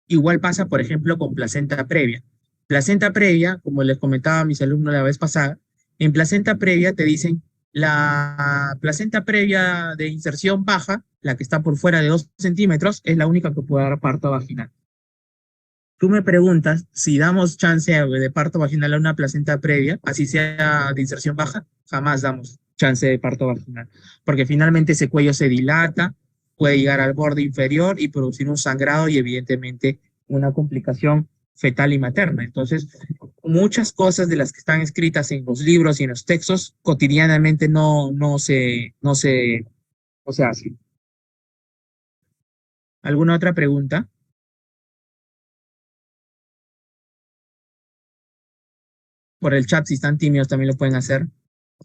Igual pasa, por ejemplo, con placenta previa. Placenta previa, como les comentaba a mis alumnos la vez pasada, en placenta previa te dicen la placenta previa de inserción baja, la que está por fuera de 2 centímetros, es la única que puede dar parto vaginal. Tú me preguntas si damos chance de parto vaginal a una placenta previa, así sea de inserción baja, jamás damos chance de parto vaginal, porque finalmente ese cuello se dilata, puede llegar al borde inferior y producir un sangrado y evidentemente una complicación fetal y materna. Entonces, muchas cosas de las que están escritas en los libros y en los textos cotidianamente no se hacen. ¿Alguna otra pregunta? Por el chat, si están tímidos, también lo pueden hacer.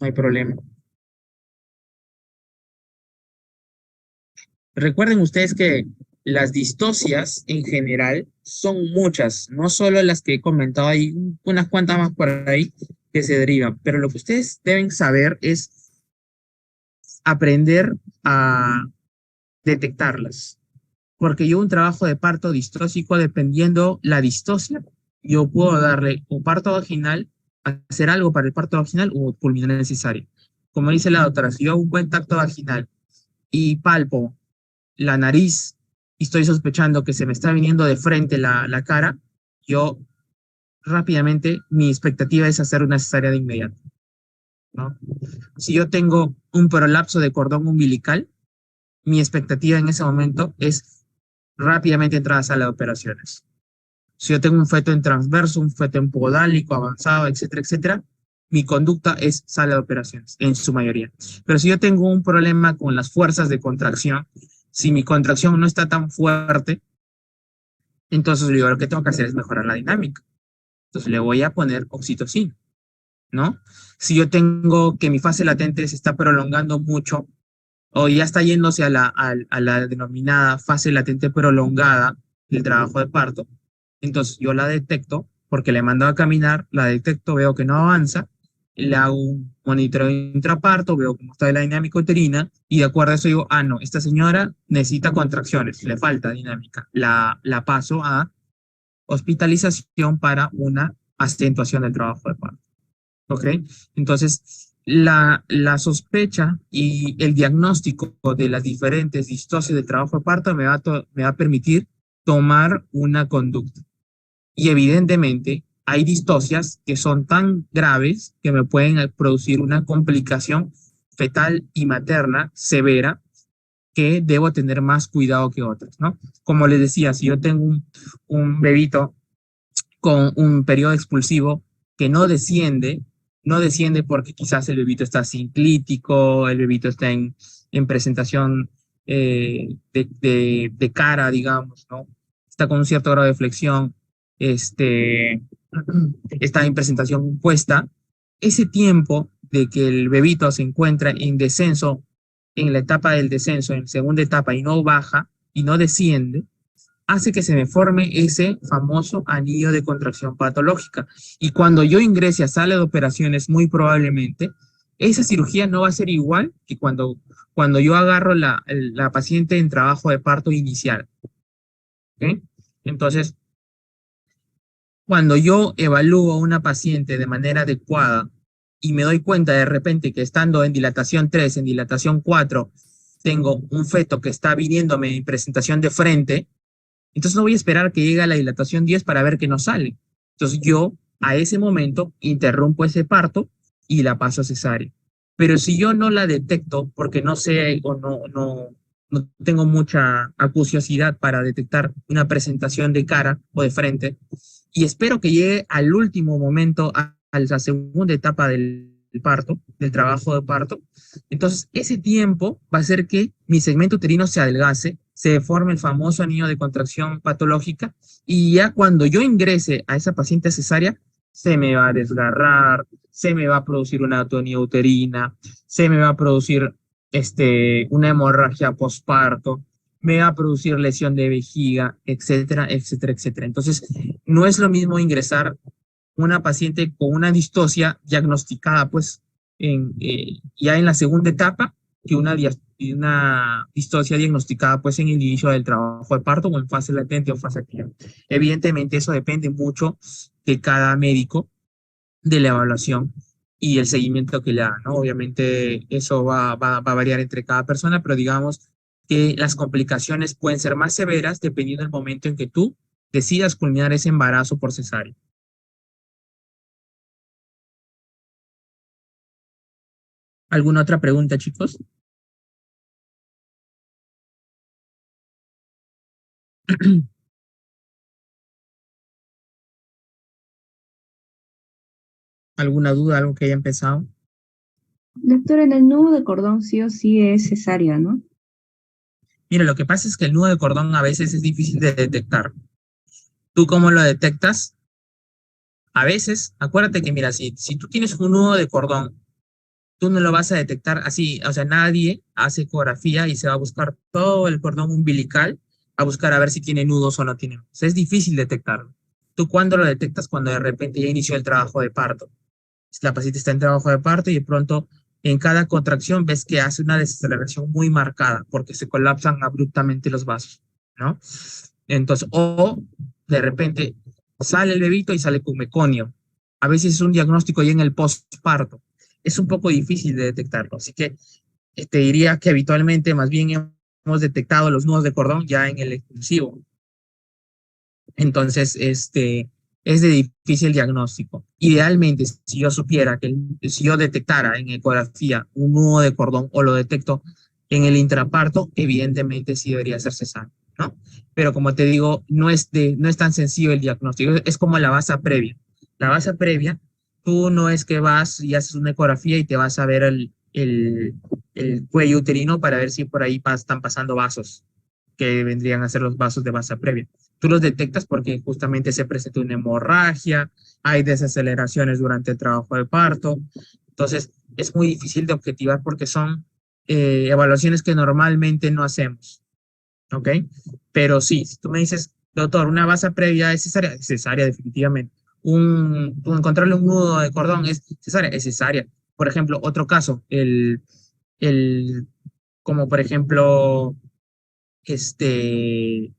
No hay problema. Recuerden ustedes que las distocias en general son muchas, no solo las que he comentado, hay unas cuantas más por ahí que se derivan, pero lo que ustedes deben saber es aprender a detectarlas. Porque yo un trabajo de parto distóxico, dependiendo la distosia, yo puedo darle un parto vaginal, hacer algo para el parto vaginal o culminar en cesárea. Como dice la doctora, si yo hago un buen tacto vaginal y palpo la nariz y estoy sospechando que se me está viniendo de frente la cara, yo rápidamente mi expectativa es hacer una cesárea de inmediato, ¿no? Si yo tengo un prolapso de cordón umbilical, mi expectativa en ese momento es rápidamente entrar a sala de operaciones. Si yo tengo un feto en transverso, un feto en podálico, avanzado, etcétera, etcétera, mi conducta es sala de operaciones, en su mayoría. Pero si yo tengo un problema con las fuerzas de contracción, si mi contracción no está tan fuerte, entonces yo lo que tengo que hacer es mejorar la dinámica. Entonces le voy a poner oxitocina, ¿no? Si yo tengo que mi fase latente se está prolongando mucho o ya está yéndose a la denominada fase latente prolongada del trabajo de parto, entonces yo la detecto porque le mando a caminar, la detecto, veo que no avanza, le hago un monitoreo intraparto, veo cómo está la dinámica uterina y de acuerdo a eso digo, ah, no, esta señora necesita contracciones, le falta dinámica, la paso a hospitalización para una acentuación del trabajo de parto. ¿Ok? Entonces, la sospecha y el diagnóstico de las diferentes distocias del trabajo de parto me va a permitir tomar una conducta. Y evidentemente, hay distocias que son tan graves que me pueden producir una complicación fetal y materna severa que debo tener más cuidado que otras, ¿no? Como les decía, si yo tengo un bebito con un periodo expulsivo que no desciende porque quizás el bebito está sinclítico, el bebito está en presentación de cara, digamos, ¿no? Está con un cierto grado de flexión, este, está en presentación compuesta. Ese tiempo de que el bebito se encuentra en descenso, en la etapa del descenso, en segunda etapa, y no baja y no desciende, hace que se me forme ese famoso anillo de contracción patológica. Y cuando yo ingrese a sala de operaciones, muy probablemente, esa cirugía no va a ser igual que cuando yo agarro la paciente en trabajo de parto inicial. ¿Okay? Entonces, cuando yo evalúo a una paciente de manera adecuada y me doy cuenta de repente que estando en dilatación 3, en dilatación 4, tengo un feto que está viniéndome en presentación de frente, entonces no voy a esperar que llegue a la dilatación 10 para ver que no sale. Entonces yo a ese momento interrumpo ese parto y la paso a cesárea. Pero si yo no la detecto porque no sé o no tengo mucha acuciosidad para detectar una presentación de cara o de frente y espero que llegue al último momento, a la segunda etapa parto, del trabajo de parto. Entonces, ese tiempo va a hacer que mi segmento uterino se adelgace, se forme el famoso anillo de contracción patológica, y ya cuando yo ingrese a esa paciente cesárea, se me va a desgarrar, se me va a producir una atonía uterina, se me va a producir una hemorragia posparto, me va a producir lesión de vejiga, etcétera, etcétera, etcétera. Entonces, no es lo mismo ingresar una paciente con una distosia diagnosticada, pues, ya en la segunda etapa, que una distosia diagnosticada, pues, en el inicio del trabajo de parto o en fase latente o fase activa. Evidentemente, eso depende mucho de cada médico, de la evaluación y el seguimiento que le da, ¿no? Obviamente, eso va a variar entre cada persona, pero digamos que las complicaciones pueden ser más severas dependiendo del momento en que tú decidas culminar ese embarazo por cesárea. ¿Alguna otra pregunta, chicos? ¿Alguna duda, algo que haya empezado? Doctor, en el nudo de cordón sí o sí es cesárea, ¿no? Mira, lo que pasa es que el nudo de cordón a veces es difícil de detectar. ¿Tú cómo lo detectas? A veces, acuérdate que, mira, si tú tienes un nudo de cordón, tú no lo vas a detectar así, o sea, nadie hace ecografía y se va a buscar todo el cordón umbilical a buscar a ver si tiene nudos o no tiene nudos. Es difícil detectarlo. ¿Tú cuándo lo detectas? Cuando de repente ya inició el trabajo de parto. La paciente está en trabajo de parto y de pronto en cada contracción ves que hace una desaceleración muy marcada porque se colapsan abruptamente los vasos, ¿no? Entonces, o de repente sale el bebito y sale con meconio. A veces es un diagnóstico ya en el postparto. Es un poco difícil de detectarlo. Así que te diría que habitualmente más bien hemos detectado los nudos de cordón ya en el expulsivo. Entonces, es de difícil diagnóstico. Idealmente, si yo supiera si yo detectara en ecografía un nudo de cordón o lo detecto en el intraparto, evidentemente sí debería ser cesárea, ¿no? Pero como te digo, no es tan sencillo el diagnóstico, es como la base previa. La base previa, tú no es que vas y haces una ecografía y te vas a ver el cuello uterino para ver si por ahí están pasando vasos, que vendrían a ser los vasos de base previa. Tú los detectas porque justamente se presenta una hemorragia, hay desaceleraciones durante el trabajo de parto. Entonces, es muy difícil de objetivar porque son evaluaciones que normalmente no hacemos, ¿ok? Pero sí, si tú me dices, doctor, una base previa es cesárea definitivamente. Encontrarle un nudo de cordón es cesárea, es cesárea. Por ejemplo, otro caso, el como por ejemplo, este,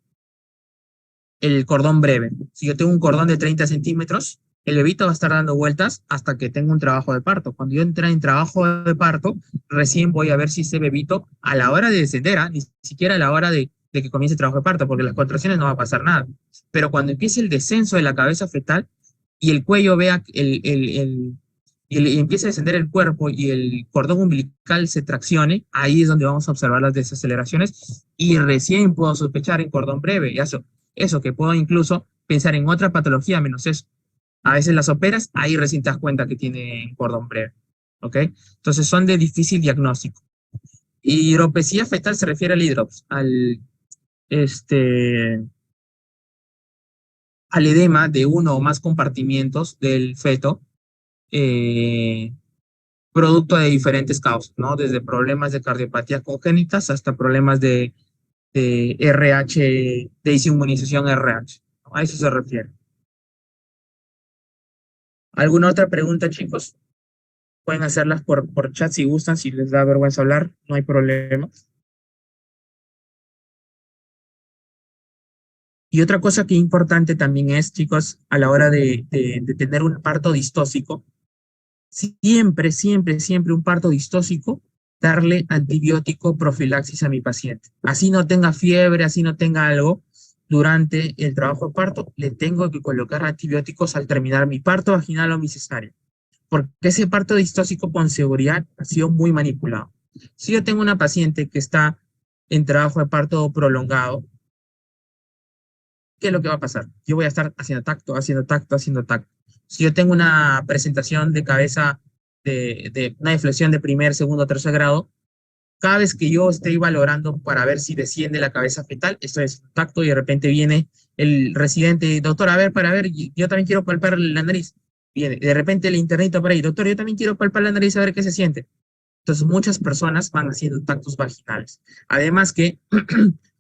el cordón breve. Si yo tengo un cordón de 30 centímetros, el bebito va a estar dando vueltas hasta que tenga un trabajo de parto. Cuando yo entre en trabajo de parto, recién voy a ver si ese bebito, a la hora de descender, ni siquiera a la hora de que comience el trabajo de parto, porque las contracciones no va a pasar nada. Pero cuando empiece el descenso de la cabeza fetal y el cuello vea y empiece a descender el cuerpo y el cordón umbilical se traccione, ahí es donde vamos a observar las desaceleraciones y recién puedo sospechar en cordón breve. Eso, que puedo incluso pensar en otra patología menos eso. A veces las operas, ahí recién te das cuenta que tiene cordón breve. ¿Ok? Entonces son de difícil diagnóstico. Y hidropesía fetal se refiere al hidrops, este, al edema de uno o más compartimientos del feto, eh, producto de diferentes causas, ¿no? Desde problemas de cardiopatía congénitas hasta problemas de RH, de desinmunización RH. ¿No? A eso se refiere. ¿Alguna otra pregunta, chicos? Pueden hacerlas por chat si gustan, si les da vergüenza hablar, no hay problema. Y otra cosa que es importante también es, chicos, a la hora de tener un parto distóxico, siempre, siempre, siempre un parto distóxico, darle antibiótico profilaxis a mi paciente. Así no tenga fiebre, así no tenga algo, durante el trabajo de parto, le tengo que colocar antibióticos al terminar mi parto vaginal o mi cesárea. Porque ese parto distóxico con seguridad ha sido muy manipulado. Si yo tengo una paciente que está en trabajo de parto prolongado, ¿qué es lo que va a pasar? Yo voy a estar haciendo tacto, haciendo tacto, haciendo tacto. Si yo tengo una presentación de cabeza de una deflexión de primer, segundo, tercer grado, cada vez que yo estoy valorando para ver si desciende la cabeza fetal, estoy en contacto y de repente viene el residente, doctor, a ver, para ver, yo también quiero palpar la nariz. Viene, de repente el internito por ahí, doctor, yo también quiero palpar la nariz a ver qué se siente. Entonces, muchas personas van haciendo tactos vaginales. Además que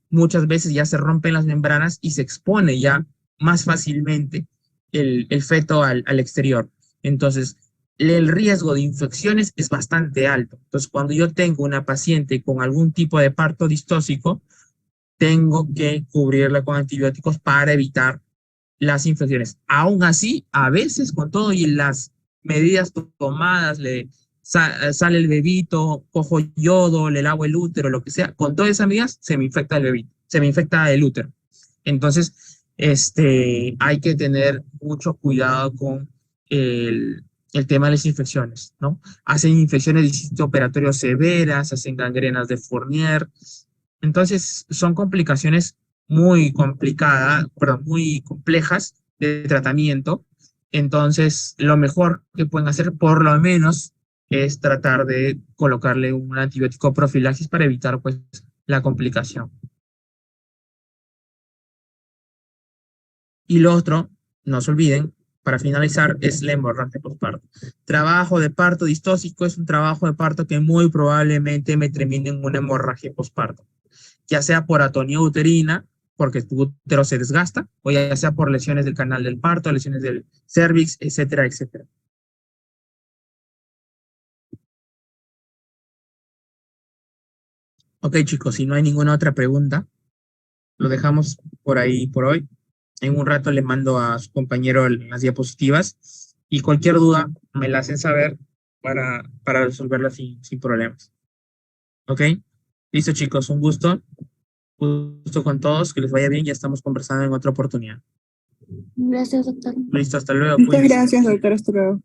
muchas veces ya se rompen las membranas y se expone ya más fácilmente el feto al exterior. Entonces, el riesgo de infecciones es bastante alto. Entonces, cuando yo tengo una paciente con algún tipo de parto distóxico, tengo que cubrirla con antibióticos para evitar las infecciones. Aún así, a veces con todo y las medidas tomadas, sale el bebito, cojo yodo, le lavo el útero, lo que sea, con todas esas medidas se me infecta el bebito, se me infecta el útero. Entonces, hay que tener mucho cuidado con el tema de las infecciones, ¿no? Hacen infecciones de sitio operatorio severas, hacen gangrenas de Fournier. Entonces, son complicaciones muy complicadas, perdón, muy complejas de tratamiento. Entonces, lo mejor que pueden hacer, por lo menos, es tratar de colocarle un antibiótico profilaxis para evitar, pues, la complicación. Y lo otro, no se olviden, para finalizar, es la hemorragia postparto. Trabajo de parto distóxico es un trabajo de parto que muy probablemente me termine en una hemorragia postparto, ya sea por atonía uterina, porque tu útero se desgasta, o ya sea por lesiones del canal del parto, lesiones del cervix, etcétera, etcétera. Ok, chicos, si no hay ninguna otra pregunta, lo dejamos por ahí por hoy. En un rato le mando a su compañero las diapositivas y cualquier duda me la hacen saber para resolverla sin problemas. ¿Ok? Listo, chicos, un gusto. Gusto con todos, que les vaya bien. Ya estamos conversando en otra oportunidad. Gracias, doctor. Listo, hasta luego. Muchas Cuídense. gracias, doctor. Hasta luego.